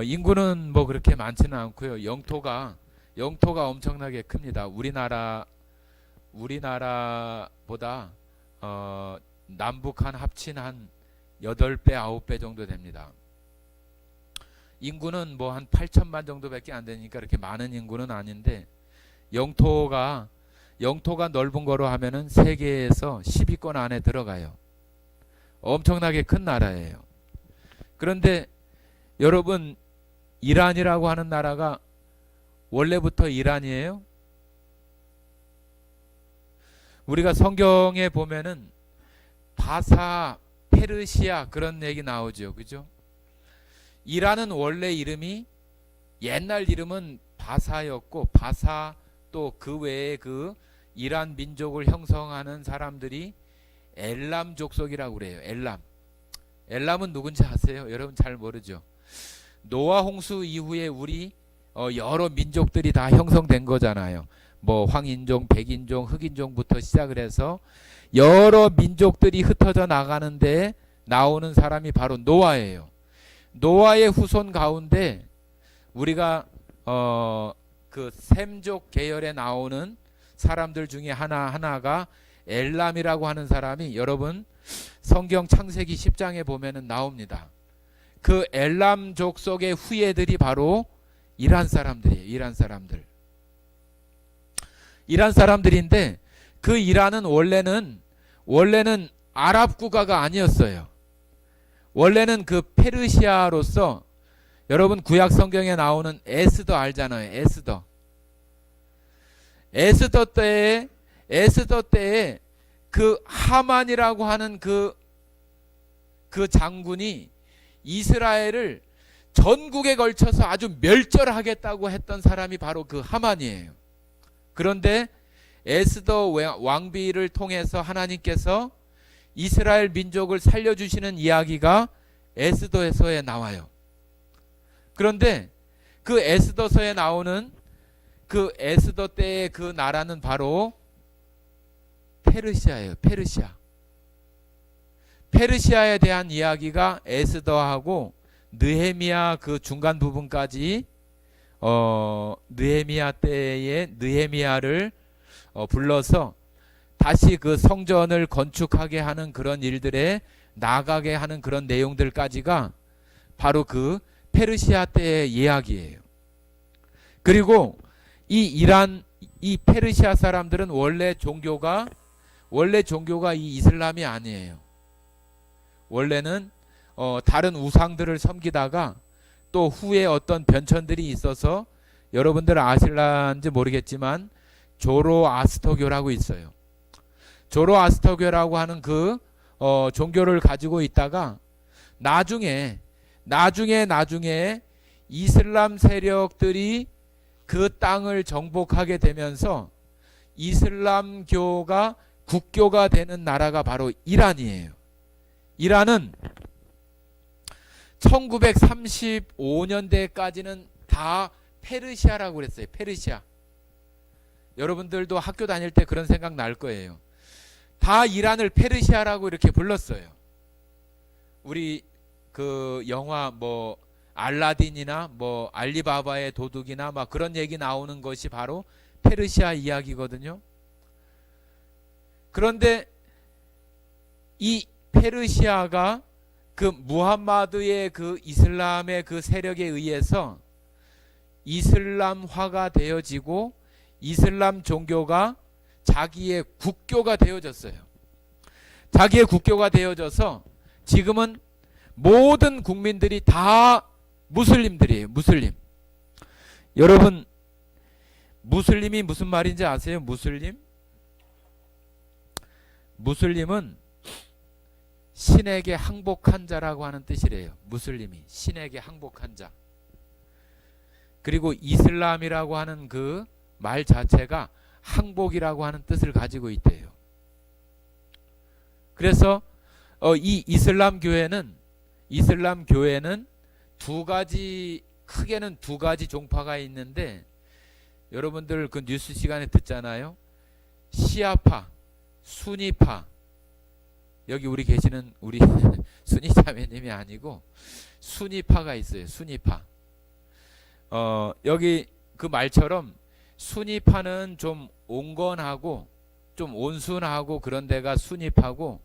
인구는 뭐 그렇게 많지는 않고요. 영토가 엄청나게 큽니다. 우리나라보다 남북 한 합친 한 8배, 9배 정도 됩니다. 인구는 뭐 한 8천만 정도밖에 안 되니까 그렇게 많은 인구는 아닌데, 영토가 넓은 거로 하면은 세계에서 10위권 안에 들어가요. 엄청나게 큰 나라예요. 그런데 여러분, 이란이라고 하는 나라가 원래부터 이란이에요? 우리가 성경에 보면은 바사, 페르시아 그런 얘기 나오죠. 그죠? 이란은 원래 이름이, 옛날 이름은 바사였고, 바사 또 그 외에 그 이란 민족을 형성하는 사람들이 엘람 족속이라고 그래요. 엘람은 누군지 아세요? 여러분 잘 모르죠. 노아 홍수 이후에 우리 여러 민족들이 다 형성된 거잖아요. 뭐 황인종, 백인종, 흑인종부터 시작을 해서 여러 민족들이 흩어져 나가는데 나오는 사람이 바로 노아예요. 노아의 후손 가운데 우리가 그 셈족 계열에 나오는 사람들 중에 하나가 엘람이라고 하는 사람이, 여러분 성경 창세기 10장에 보면은 나옵니다. 그 엘람 족속의 후예들이 바로 이란 사람들이에요. 이란 사람들인데, 그 이란은 원래는 아랍 국가가 아니었어요. 원래는 그 페르시아로서, 여러분 구약 성경에 나오는 에스더 알잖아요. 에스더 때에 그 하만이라고 하는 그 장군이 이스라엘을 전국에 걸쳐서 아주 멸절하겠다고 했던 사람이 바로 그 하만이에요. 그런데 에스더 왕비를 통해서 하나님께서 이스라엘 민족을 살려주시는 이야기가 에스더서에 나와요. 그런데 그 에스더서에 나오는 그 에스더 때의 그 나라는 바로 페르시아예요. 페르시아에 대한 이야기가 에스더하고 느헤미야 그 중간 부분까지 느헤미야 때의 느헤미야를 불러서 다시 그 성전을 건축하게 하는 그런 일들에 나가게 하는 그런 내용들까지가 바로 그 페르시아 때의 이야기예요. 그리고 이 페르시아 사람들은 원래 종교가 이 이슬람이 아니에요. 원래는 다른 우상들을 섬기다가 또 후에 어떤 변천들이 있어서, 여러분들 아실란지 모르겠지만 조로아스터교라고 있어요. 조로아스터교라고 하는 그 종교를 가지고 있다가 나중에 이슬람 세력들이 그 땅을 정복하게 되면서 이슬람교가 국교가 되는 나라가 바로 이란이에요. 이란은 1935년대까지는 다 페르시아라고 그랬어요. 페르시아. 여러분들도 학교 다닐 때 그런 생각 날 거예요. 다 이란을 페르시아라고 이렇게 불렀어요. 우리 그 영화 뭐 알라딘이나 뭐 알리바바의 도둑이나 막 그런 얘기 나오는 것이 바로 페르시아 이야기거든요. 그런데 이 페르시아가 그 무함마드의 그 이슬람의 그 세력에 의해서 이슬람화가 되어지고 이슬람 종교가 자기의 국교가 되어졌어요. 자기의 국교가 되어져서 지금은 모든 국민들이 다 무슬림들이에요. 무슬림. 여러분, 무슬림이 무슨 말인지 아세요? 무슬림? 무슬림은 신에게 항복한 자라고 하는 뜻이래요. 무슬림이 신에게 항복한 자. 그리고 이슬람이라고 하는 그 말 자체가 항복이라고 하는 뜻을 가지고 있대요. 그래서 이 이슬람 교회는 크게는 두 가지 종파가 있는데, 여러분들 그 뉴스 시간에 듣잖아요. 시아파, 수니파. 여기 우리 계시는 우리 순위 자매님이 아니고 수니파가 있어요. 수니파. 여기 그 말처럼 수니파는 좀 온건하고 좀 온순하고 그런 데가 수니파고,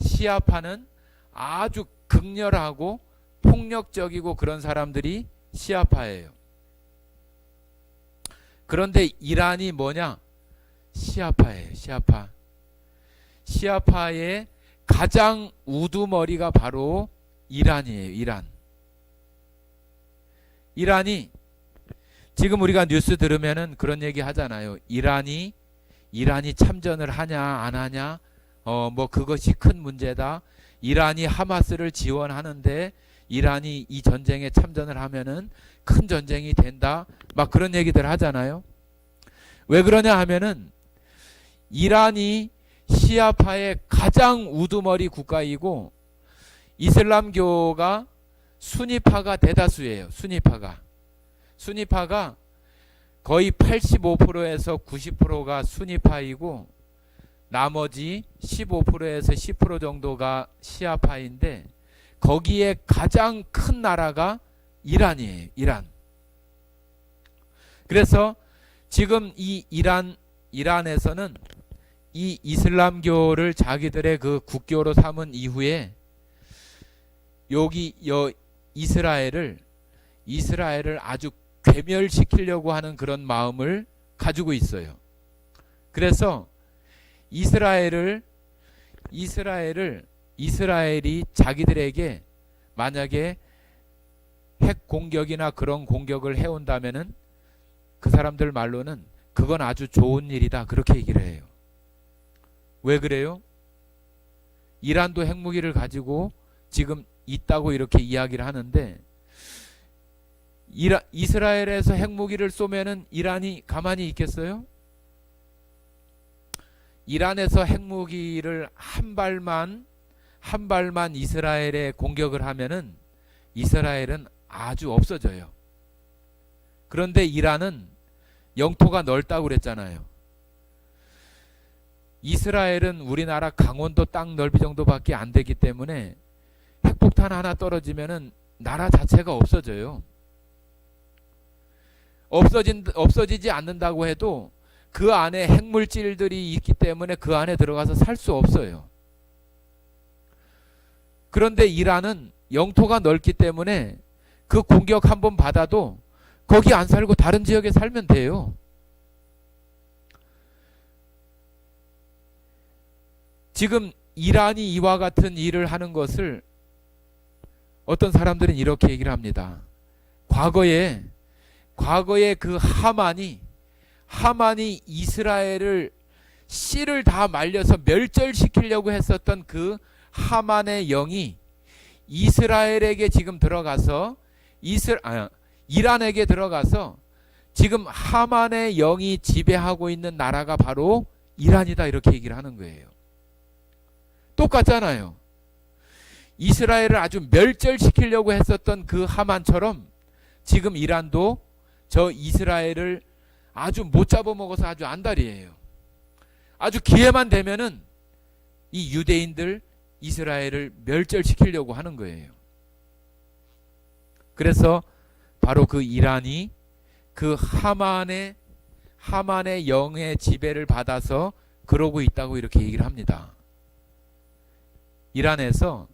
시아파는 아주 극렬하고 폭력적이고 그런 사람들이 시아파예요. 그런데 이란이 뭐냐? 시아파예요. 시아파. 시아파의 가장 우두머리가 바로 이란이에요. 이란이 지금 우리가 뉴스 들으면은 그런 얘기 하잖아요. 이란이 참전을 하냐 안 하냐, 뭐 그것이 큰 문제다. 이란이 하마스를 지원하는데 이란이 이 전쟁에 참전을 하면은 큰 전쟁이 된다. 막 그런 얘기들 하잖아요. 왜 그러냐 하면은 이란이 시아파의 가장 우두머리 국가이고 이슬람교가 수니파가 대다수예요. 수니파가 거의 85%에서 90%가 수니파이고 나머지 15%에서 10% 정도가 시아파인데, 거기에 가장 큰 나라가 이란이에요. 이란. 그래서 지금 이 이란에서는 이 이슬람교를 자기들의 그 국교로 삼은 이후에 이스라엘을 아주 괴멸시키려고 하는 그런 마음을 가지고 있어요. 그래서 이스라엘이 자기들에게 만약에 핵 공격이나 그런 공격을 해온다면은 그 사람들 말로는 그건 아주 좋은 일이다, 그렇게 얘기를 해요. 왜 그래요? 이란도 핵무기를 가지고 지금 있다고 이렇게 이야기를 하는데, 이스라엘에서 핵무기를 쏘면은 이란이 가만히 있겠어요? 이란에서 핵무기를 한 발만 이스라엘에 공격을 하면은 이스라엘은 아주 없어져요. 그런데 이란은 영토가 넓다고 그랬잖아요. 이스라엘은 우리나라 강원도 땅 넓이 정도밖에 안 되기 때문에 핵폭탄 하나 떨어지면은 나라 자체가 없어져요. 없어지지 않는다고 해도 그 안에 핵물질들이 있기 때문에 그 안에 들어가서 살 수 없어요. 그런데 이란은 영토가 넓기 때문에 그 공격 한번 받아도 거기 안 살고 다른 지역에 살면 돼요. 지금 이란이 이와 같은 일을 하는 것을 어떤 사람들은 이렇게 얘기를 합니다. 과거에 그 하만이 이스라엘을 씨를 다 말려서 멸절시키려고 했었던 그 하만의 영이 이스라엘에게 지금 들어가서 이란에게 들어가서 지금 하만의 영이 지배하고 있는 나라가 바로 이란이다, 이렇게 얘기를 하는 거예요. 똑같잖아요. 이스라엘을 아주 멸절시키려고 했었던 그 하만처럼 지금 이란도 저 이스라엘을 아주 못 잡아먹어서 아주 안달이에요. 아주 기회만 되면은 이 유대인들 이스라엘을 멸절시키려고 하는 거예요. 그래서 바로 그 이란이 그 하만의 영의 지배를 받아서 그러고 있다고 이렇게 얘기를 합니다. 이란에서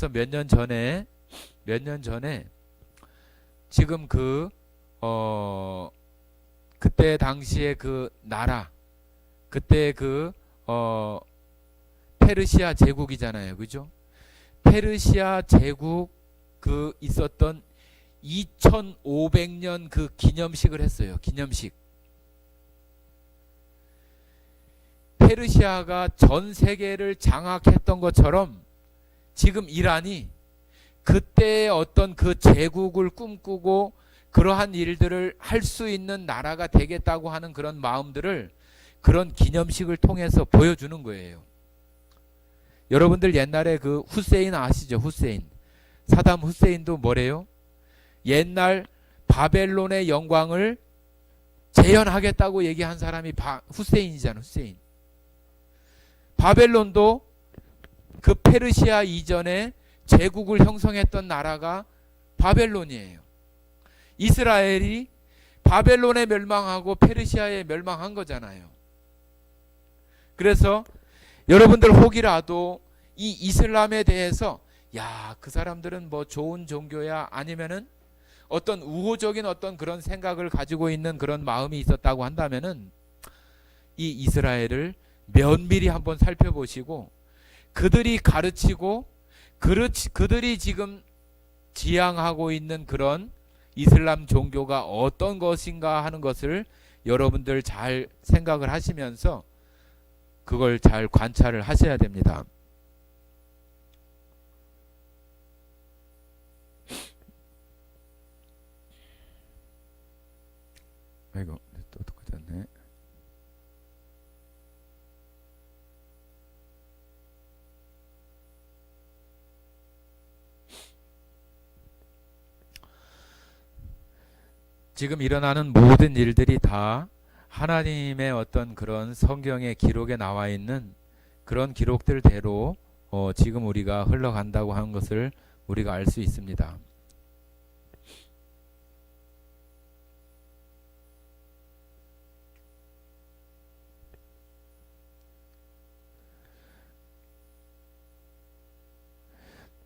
몇 년 전에 지금 그때 당시에 그 나라, 그때 페르시아 제국이잖아요. 그죠? 페르시아 제국 그 있었던 2500년 그 기념식을 했어요. 기념식. 페르시아가 전 세계를 장악했던 것처럼 지금 이란이 그때의 어떤 그 제국을 꿈꾸고 그러한 일들을 할 수 있는 나라가 되겠다고 하는 그런 마음들을 그런 기념식을 통해서 보여주는 거예요. 여러분들 옛날에 그 후세인 아시죠? 후세인. 사담 후세인도 뭐래요? 옛날 바벨론의 영광을 재현하겠다고 얘기한 사람이 후세인이잖아. 후세인. 바벨론도 그 페르시아 이전에 제국을 형성했던 나라가 바벨론이에요. 이스라엘이 바벨론에 멸망하고 페르시아에 멸망한 거잖아요. 그래서 여러분들 혹이라도 이 이슬람에 대해서 야, 그 사람들은 뭐 좋은 종교야, 아니면은 어떤 우호적인 어떤 그런 생각을 가지고 있는 그런 마음이 있었다고 한다면은 이 이스라엘을 면밀히 한번 살펴보시고 그들이 가르치고 그들이 지금 지향하고 있는 그런 이슬람 종교가 어떤 것인가 하는 것을 여러분들 잘 생각을 하시면서 그걸 잘 관찰을 하셔야 됩니다. 아이고, 또 똑같았네. 지금 일어나는 모든 일들이 다 하나님의 어떤 그런 성경의 기록에 나와 있는 그런 기록들대로 지금 우리가 흘러간다고 하는 것을 우리가 알 수 있습니다.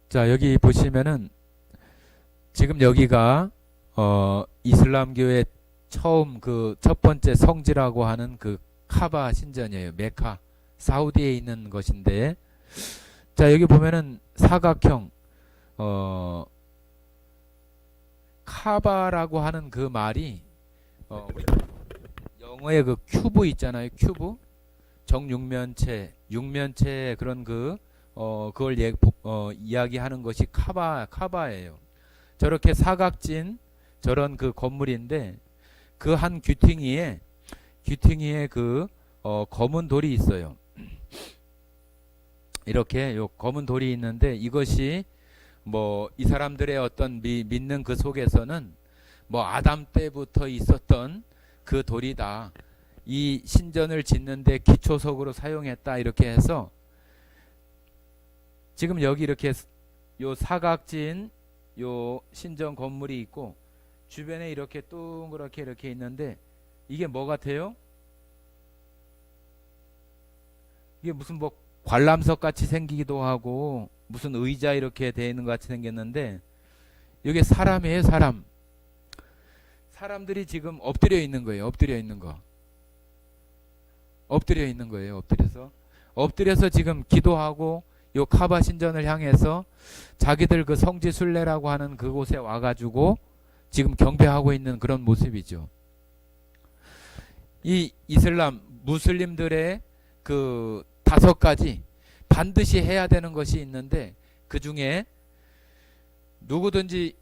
자, 여기 보시면은 지금 여기가 이슬람교의 처음 그 첫 번째 성지라고 하는 그 카바 신전이에요. 메카, 사우디에 있는 것인데, 자, 여기 보면은 사각형, 카바라고 하는 그 말이 영어의 그 큐브 있잖아요. 큐브, 육면체 그런 그걸 이야기하는 것이 카바예요. 저렇게 사각진 저런 그 건물인데 그 한 귀퉁이에 그 검은 돌이 있어요. 이렇게 요 검은 돌이 있는데 이것이 뭐 이 사람들의 어떤 믿는 그 속에서는 뭐 아담 때부터 있었던 그 돌이다. 이 신전을 짓는데 기초석으로 사용했다. 이렇게 해서 지금 여기 이렇게 요 사각진 요 신전 건물이 있고 주변에 이렇게 동그랗게 이렇게 있는데 이게 뭐 같아요? 이게 무슨 뭐 관람석 같이 생기기도 하고 무슨 의자 이렇게 되어 있는 것 같이 생겼는데 이게 사람이에요. 사람들이 지금 엎드려 있는 거예요. 엎드려 있는 거예요. 엎드려서 지금 기도하고 요 카바 신전을 향해서 자기들 그 성지 순례라고 하는 그곳에 와가지고 지금 경배하고 있는 그런 모습이죠. 이 이슬람 무슬림들의 그 5가지 반드시 해야 되는 것이 있는데, 그 중에 누구든지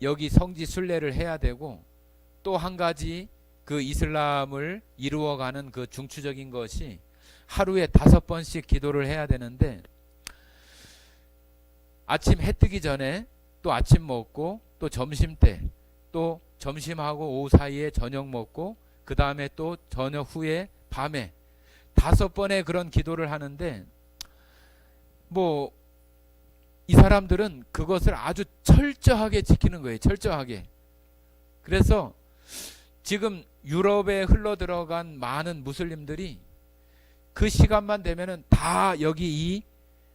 여기 성지 순례를 해야 되고, 또 한 가지 그 이슬람을 이루어가는 그 중추적인 것이 하루에 5번씩 기도를 해야 되는데, 아침 해 뜨기 전에, 또 아침 먹고, 또 점심 때, 또 점심하고 오후 사이에 저녁 먹고, 그 다음에 또 저녁 후에 밤에 5번의 그런 기도를 하는데, 뭐 이 사람들은 그것을 아주 철저하게 지키는 거예요. 철저하게. 그래서 지금 유럽에 흘러 들어간 많은 무슬림들이 그 시간만 되면은 다 여기 이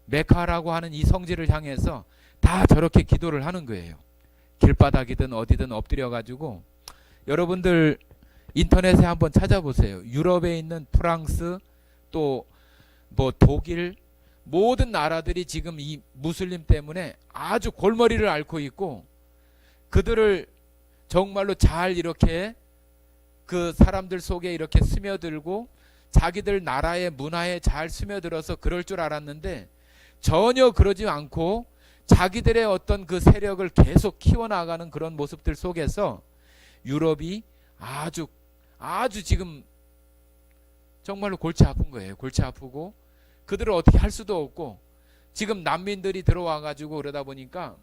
메카라고 하는 이 성지를 향해서 다 저렇게 기도를 하는 거예요. 길바닥이든 어디든 엎드려 가지고, 여러분들 인터넷에 한번 찾아보세요. 유럽에 있는 프랑스, 또 뭐 독일, 모든 나라들이 지금 이 무슬림 때문에 아주 골머리를 앓고 있고, 그들을 정말로 잘 이렇게 그 사람들 속에 이렇게 스며들고 자기들 나라의 문화에 잘 스며들어서 그럴 줄 알았는데, 전혀 그러지 않고 자기들의 어떤 그 세력을 계속 키워나가는 그런 모습들 속에서 유럽이 아주 지금 정말로 골치 아픈 거예요. 골치 아프고, 그들을 어떻게 할 수도 없고, 지금 난민들이 들어와 가지고 그러다 보니까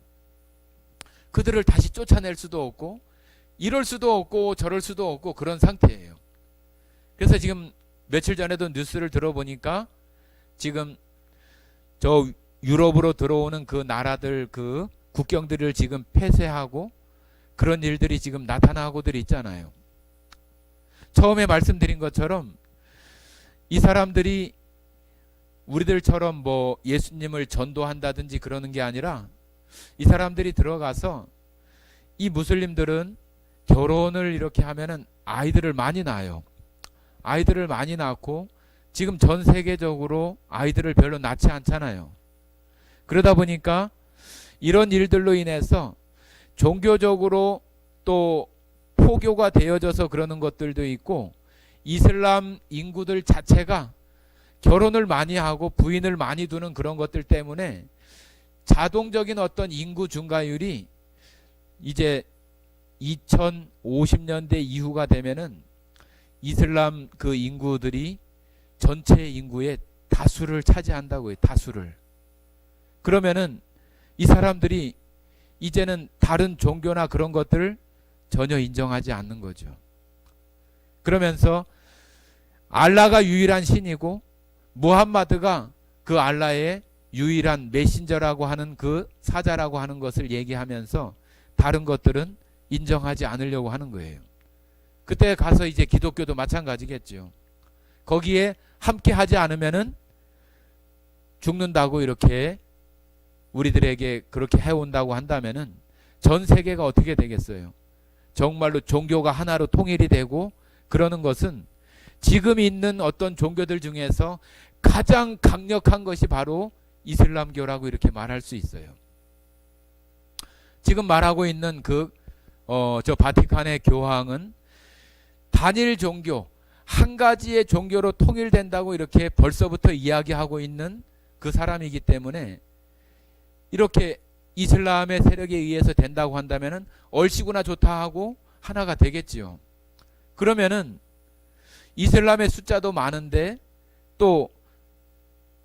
그들을 다시 쫓아낼 수도 없고, 이럴 수도 없고 저럴 수도 없고 그런 상태예요. 그래서 지금 며칠 전에도 뉴스를 들어보니까 지금 저 유럽으로 들어오는 그 나라들 그 국경들을 지금 폐쇄하고 그런 일들이 지금 나타나고들 있잖아요. 처음에 말씀드린 것처럼 이 사람들이 우리들처럼 뭐 예수님을 전도한다든지 그러는 게 아니라, 이 사람들이 들어가서, 이 무슬림들은 결혼을 이렇게 하면은 아이들을 많이 낳아요. 아이들을 많이 낳고, 지금 전 세계적으로 아이들을 별로 낳지 않잖아요. 그러다 보니까 이런 일들로 인해서 종교적으로 또 포교가 되어져서 그러는 것들도 있고, 이슬람 인구들 자체가 결혼을 많이 하고 부인을 많이 두는 그런 것들 때문에 자동적인 어떤 인구 증가율이 이제 2050년대 이후가 되면은 이슬람 그 인구들이 전체 인구의 다수를 차지한다고요. 다수를. 그러면은 이 사람들이 이제는 다른 종교나 그런 것들을 전혀 인정하지 않는 거죠. 그러면서 알라가 유일한 신이고, 무함마드가 그 알라의 유일한 메신저라고 하는 그 사자라고 하는 것을 얘기하면서 다른 것들은 인정하지 않으려고 하는 거예요. 그때 가서 이제 기독교도 마찬가지겠죠. 거기에 함께 하지 않으면은 죽는다고 이렇게 우리들에게 그렇게 해온다고 한다면은 전 세계가 어떻게 되겠어요? 정말로 종교가 하나로 통일이 되고 그러는 것은 지금 있는 어떤 종교들 중에서 가장 강력한 것이 바로 이슬람교라고 이렇게 말할 수 있어요. 지금 말하고 있는 저 바티칸의 교황은 단일 종교, 한 가지의 종교로 통일된다고 이렇게 벌써부터 이야기하고 있는 그 사람이기 때문에, 이렇게 이슬람의 세력에 의해서 된다고 한다면은 얼씨구나 좋다 하고 하나가 되겠지요. 그러면은 이슬람의 숫자도 많은데 또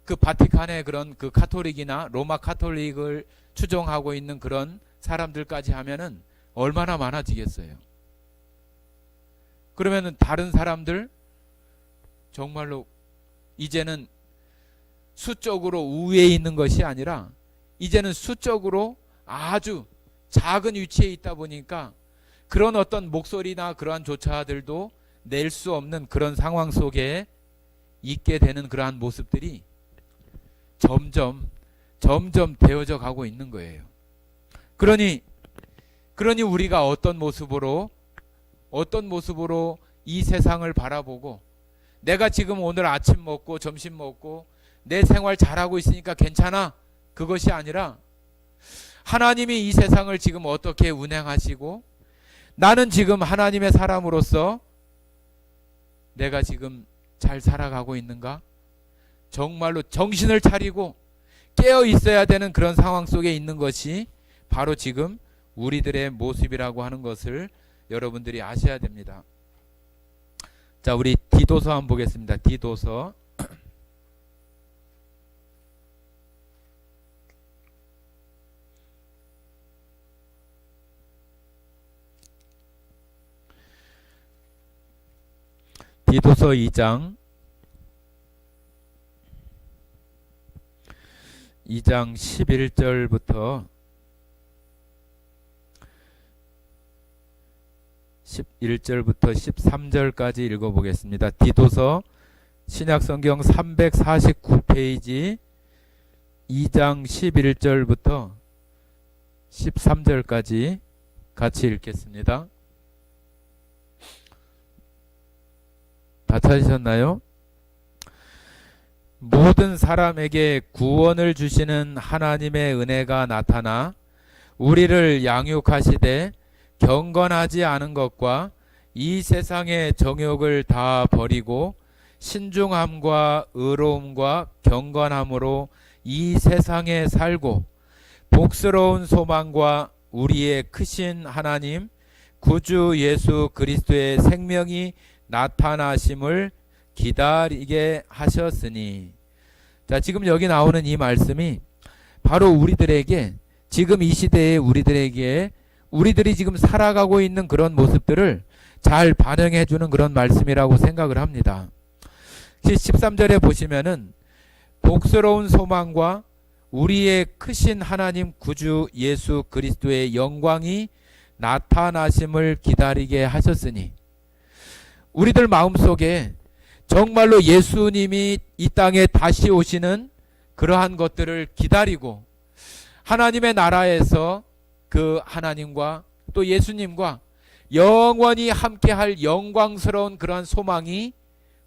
그 바티칸의 그런 그 카톨릭이나 로마 카톨릭을 추종하고 있는 그런 사람들까지 하면은 얼마나 많아지겠어요. 그러면은 다른 사람들 정말로 이제는 수적으로 우위에 있는 것이 아니라 이제는 수적으로 아주 작은 위치에 있다 보니까 그런 어떤 목소리나 그러한 조차들도 낼 수 없는 그런 상황 속에 있게 되는 그러한 모습들이 점점 되어져 가고 있는 거예요. 그러니 우리가 어떤 모습으로 이 세상을 바라보고, 내가 지금 오늘 아침 먹고 점심 먹고 내 생활 잘하고 있으니까 괜찮아, 그것이 아니라 하나님이 이 세상을 지금 어떻게 운행하시고, 나는 지금 하나님의 사람으로서 내가 지금 잘 살아가고 있는가? 정말로 정신을 차리고 깨어 있어야 되는 그런 상황 속에 있는 것이 바로 지금 우리들의 모습이라고 하는 것을 여러분들이 아셔야 됩니다. 자, 우리 디도서 한번 보겠습니다. 디도서 디도서 2장 11절부터 13절까지 읽어보겠습니다. 디도서 신약성경 349페이지 2장 11절부터 13절까지 같이 읽겠습니다. 다 찾으셨나요? 모든 사람에게 구원을 주시는 하나님의 은혜가 나타나 우리를 양육하시되 경건하지 않은 것과 이 세상의 정욕을 다 버리고 신중함과 의로움과 경건함으로 이 세상에 살고 복스러운 소망과 우리의 크신 하나님 구주 예수 그리스도의 생명이 나타나심을 기다리게 하셨으니. 자, 지금 여기 나오는 이 말씀이 바로 우리들에게 지금 이 시대에 우리들이 지금 살아가고 있는 그런 모습들을 잘 반영해 주는 그런 말씀이라고 생각을 합니다. 13절에 보시면은 복스러운 소망과 우리의 크신 하나님 구주 예수 그리스도의 영광이 나타나심을 기다리게 하셨으니, 우리들 마음속에 정말로 예수님이 이 땅에 다시 오시는 그러한 것들을 기다리고 하나님의 나라에서 그 하나님과 또 예수님과 영원히 함께할 영광스러운 그러한 소망이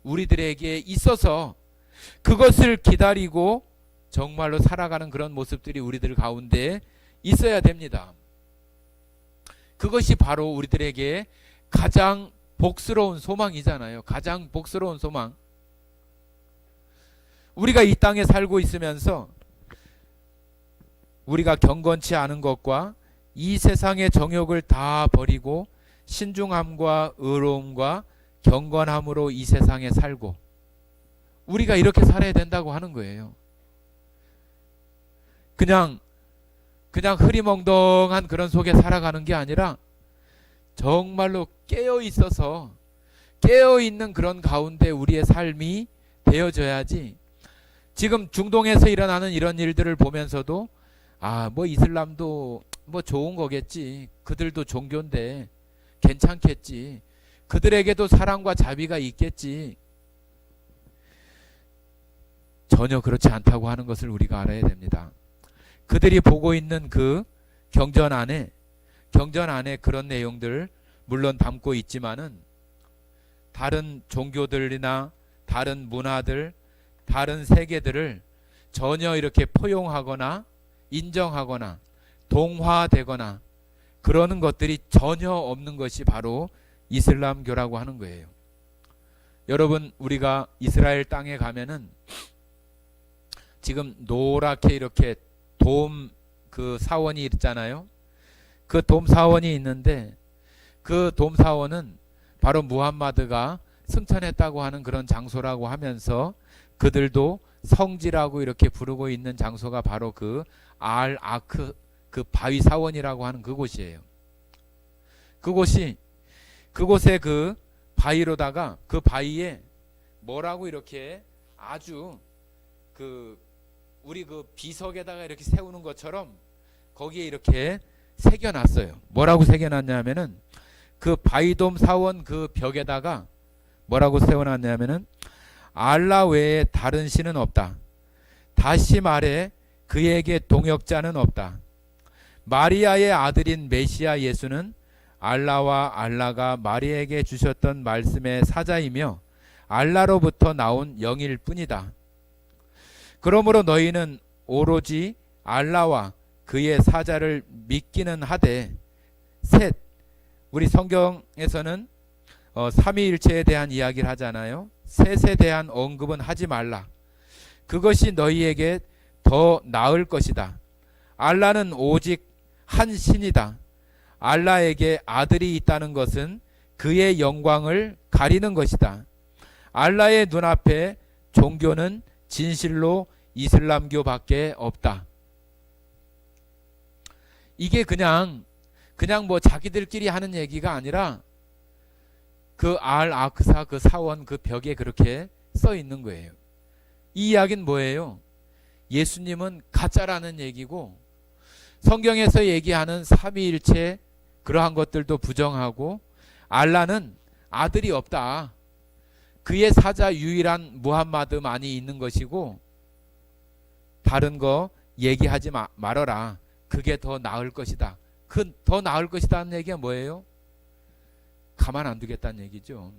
우리들에게 있어서 그것을 기다리고 정말로 살아가는 그런 모습들이 우리들 가운데 있어야 됩니다. 그것이 바로 우리들에게 가장 복스러운 소망이잖아요. 가장 복스러운 소망. 우리가 이 땅에 살고 있으면서 우리가 경건치 않은 것과 이 세상의 정욕을 다 버리고 신중함과 의로움과 경건함으로 이 세상에 살고, 우리가 이렇게 살아야 된다고 하는 거예요. 그냥 흐리멍덩한 그런 속에 살아가는 게 아니라 정말로 깨어있는 그런 가운데 우리의 삶이 되어져야지. 지금 중동에서 일어나는 이런 일들을 보면서도 뭐 이슬람도 뭐 좋은 거겠지, 그들도 종교인데 괜찮겠지, 그들에게도 사랑과 자비가 있겠지, 전혀 그렇지 않다고 하는 것을 우리가 알아야 됩니다. 그들이 보고 있는 그 경전 안에 그런 내용들 물론 담고 있지만은 다른 종교들이나 다른 문화들, 다른 세계들을 전혀 이렇게 포용하거나 인정하거나 동화되거나 그러는 것들이 전혀 없는 것이 바로 이슬람교라고 하는 거예요. 여러분, 우리가 이스라엘 땅에 가면은 지금 노랗게 이렇게 돔 그 사원이 있잖아요. 그 돔 사원이 있는데 그 돔 사원은 바로 무함마드가 승천했다고 하는 그런 장소라고 하면서 그들도 성지라고 이렇게 부르고 있는 장소가 바로 그 알 아크 그 바위 사원이라고 하는 그곳이에요. 그곳에 그 바위로다가 그 바위에 뭐라고 이렇게 아주 우리 그 비석에다가 이렇게 세우는 것처럼 거기에 이렇게 새겨놨어요. 뭐라고 새겨놨냐면은 그 바위돔 사원 그 벽에다가 뭐라고 세워놨냐면은 알라 외에 다른 신은 없다. 다시 말해 그에게 동역자는 없다. 마리아의 아들인 메시아 예수는 알라와 알라가 마리아에게 주셨던 말씀의 사자이며 알라로부터 나온 영일 뿐이다. 그러므로 너희는 오로지 알라와 그의 사자를 믿기는 하되, 셋, 우리 성경에서는 삼위일체에 대한 이야기를 하잖아요. 셋에 대한 언급은 하지 말라. 그것이 너희에게 더 나을 것이다. 알라는 오직 한 신이다. 알라에게 아들이 있다는 것은 그의 영광을 가리는 것이다. 알라의 눈앞에 종교는 진실로 이슬람교밖에 없다. 이게 그냥 뭐 자기들끼리 하는 얘기가 아니라 그 알 아크사 그 사원 그 벽에 그렇게 써 있는 거예요. 이 이야기는 뭐예요? 예수님은 가짜라는 얘기고, 성경에서 얘기하는 삼위일체 그러한 것들도 부정하고, 알라는 아들이 없다. 그의 사자 유일한 무함마드만이 있는 것이고, 다른 거 얘기하지 말아라. 그게 더 나을 것이다. 그 더 나을 것이다는 얘기가 뭐예요? 가만 안 두겠다는 얘기죠.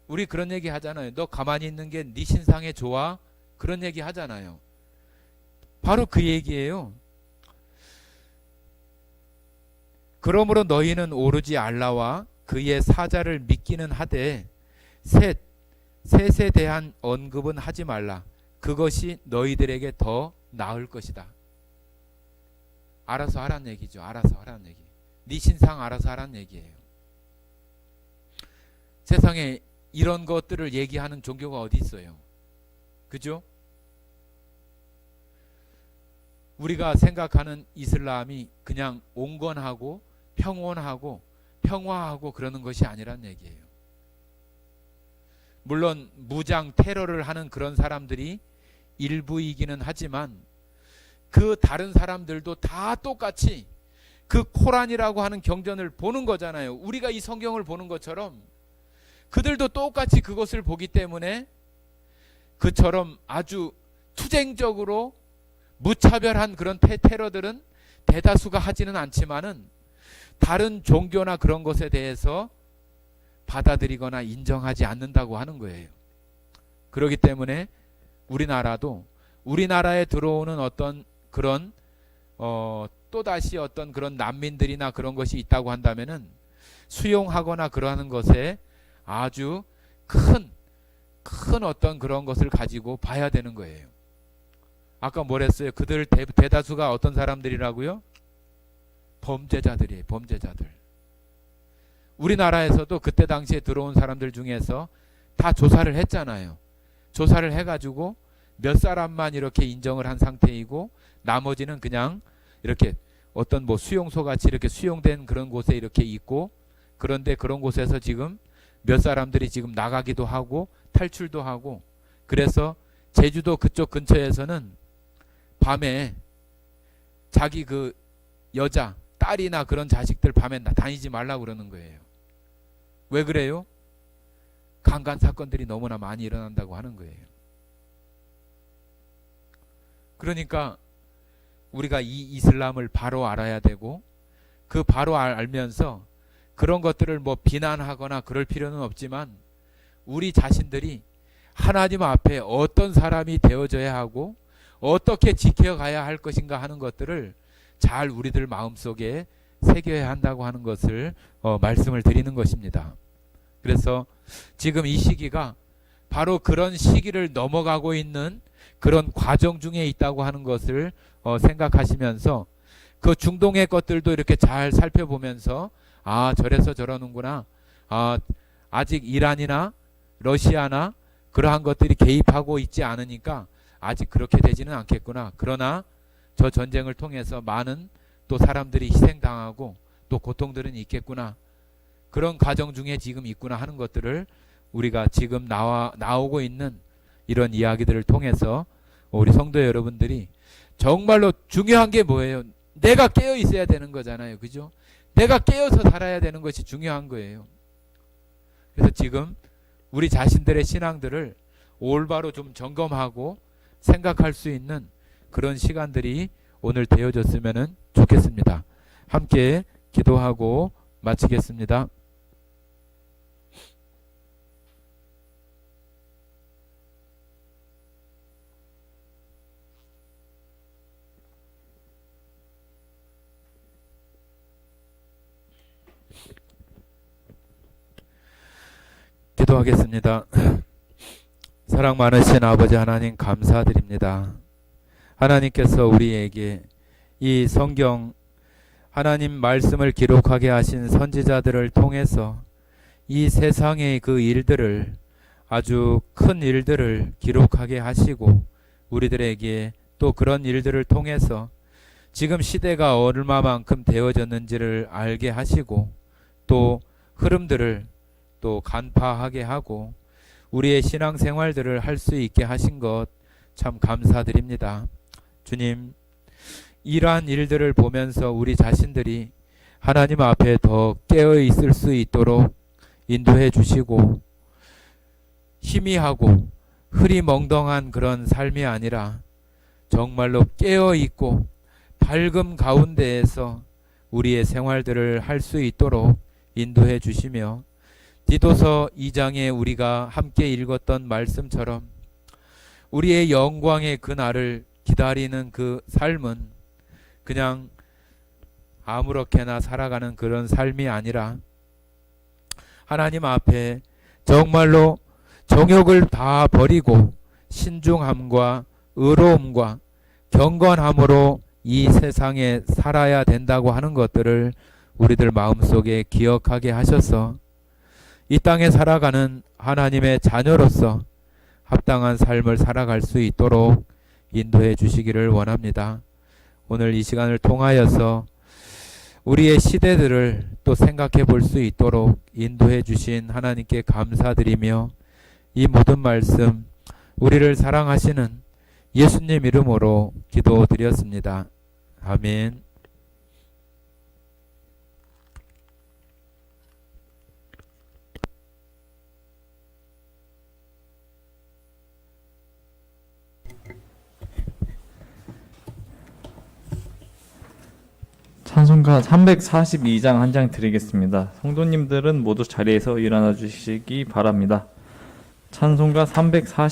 우리 그런 얘기 하잖아요. 너 가만히 있는 게 네 신상에 좋아? 그런 얘기 하잖아요. 바로 그 얘기예요. 그러므로 너희는 오로지 알라와 그의 사자를 믿기는 하되 셋에 대한 언급은 하지 말라. 그것이 너희들에게 더 나을 것이다. 알아서 하라는 얘기죠. 알아서 하라는 얘기. 네 신상 알아서 하라는 얘기예요. 세상에 이런 것들을 얘기하는 종교가 어디 있어요? 그죠? 우리가 생각하는 이슬람이 그냥 온건하고 평온하고 평화하고 그러는 것이 아니란 얘기예요. 물론 무장 테러를 하는 그런 사람들이 일부이기는 하지만 그 다른 사람들도 다 똑같이 그 코란이라고 하는 경전을 보는 거잖아요. 우리가 이 성경을 보는 것처럼 그들도 똑같이 그것을 보기 때문에 그처럼 아주 투쟁적으로 무차별한 그런 테러들은 대다수가 하지는 않지만은 다른 종교나 그런 것에 대해서 받아들이거나 인정하지 않는다고 하는 거예요. 그렇기 때문에 우리나라도 우리나라에 들어오는 어떤 그런 또다시 어떤 그런 난민들이나 그런 것이 있다고 한다면은 수용하거나 그러는 것에 아주 큰 어떤 그런 것을 가지고 봐야 되는 거예요. 아까 뭐랬어요? 그들 대다수가 어떤 사람들이라고요? 범죄자들이에요. 범죄자들. 우리나라에서도 그때 당시에 들어온 사람들 중에서 다 조사를 했잖아요. 조사를 해가지고 몇 사람만 이렇게 인정을 한 상태이고 나머지는 그냥 이렇게 어떤 뭐 수용소 같이 이렇게 수용된 그런 곳에 이렇게 있고, 그런데 그런 곳에서 지금 몇 사람들이 지금 나가기도 하고 탈출도 하고, 그래서 제주도 그쪽 근처에서는 밤에 자기 그 여자 딸이나 그런 자식들 밤에 다니지 말라고 그러는 거예요. 왜 그래요? 강간 사건들이 너무나 많이 일어난다고 하는 거예요. 그러니까 우리가 이 이슬람을 바로 알아야 되고, 그 바로 알면서 그런 것들을 뭐 비난하거나 그럴 필요는 없지만 우리 자신들이 하나님 앞에 어떤 사람이 되어져야 하고 어떻게 지켜가야 할 것인가 하는 것들을 잘 우리들 마음속에 새겨야 한다고 하는 것을 말씀을 드리는 것입니다. 그래서 지금 이 시기가 바로 그런 시기를 넘어가고 있는 그런 과정 중에 있다고 하는 것을 생각하시면서 그 중동의 것들도 이렇게 잘 살펴보면서 저래서 저러는구나. 아직 이란이나 러시아나 그러한 것들이 개입하고 있지 않으니까 아직 그렇게 되지는 않겠구나. 그러나 저 전쟁을 통해서 많은 또 사람들이 희생당하고 또 고통들은 있겠구나. 그런 과정 중에 지금 있구나 하는 것들을 우리가 지금 나오고 있는 이런 이야기들을 통해서 우리 성도 여러분들이 정말로 중요한 게 뭐예요? 내가 깨어 있어야 되는 거잖아요. 그죠? 내가 깨어서 살아야 되는 것이 중요한 거예요. 그래서 지금 우리 자신들의 신앙들을 올바로 좀 점검하고 생각할 수 있는 그런 시간들이 오늘 되어졌으면 좋겠습니다. 함께 기도하고 마치겠습니다. 기도하겠습니다. 사랑 많으신 아버지 하나님 감사드립니다. 하나님께서 우리에게 이 성경 하나님 말씀을 기록하게 하신 선지자들을 통해서 이 세상의 그 일들을 아주 큰 일들을 기록하게 하시고 우리들에게 또 그런 일들을 통해서 지금 시대가 얼마만큼 되어졌는지를 알게 하시고 또 흐름들을 또 간파하게 하고 우리의 신앙생활들을 할 수 있게 하신 것 참 감사드립니다. 주님, 이러한 일들을 보면서 우리 자신들이 하나님 앞에 더 깨어 있을 수 있도록 인도해 주시고 희미하고 흐리멍덩한 그런 삶이 아니라 정말로 깨어 있고 밝음 가운데에서 우리의 생활들을 할 수 있도록 인도해 주시며 디도서 2장에 우리가 함께 읽었던 말씀처럼 우리의 영광의 그날을 기다리는 그 삶은 그냥 아무렇게나 살아가는 그런 삶이 아니라 하나님 앞에 정말로 정욕을 다 버리고 신중함과 의로움과 경건함으로 이 세상에 살아야 된다고 하는 것들을 우리들 마음속에 기억하게 하셔서 이 땅에 살아가는 하나님의 자녀로서 합당한 삶을 살아갈 수 있도록 인도해 주시기를 원합니다. 오늘 이 시간을 통하여서 우리의 시대들을 또 생각해 볼 수 있도록 인도해 주신 하나님께 감사드리며 이 모든 말씀 우리를 사랑하시는 예수님 이름으로 기도드렸습니다. 아멘. 찬송가 342장 한 장 드리겠습니다. 성도님들은 모두 자리에서 일어나 주시기 바랍니다. 찬송가 342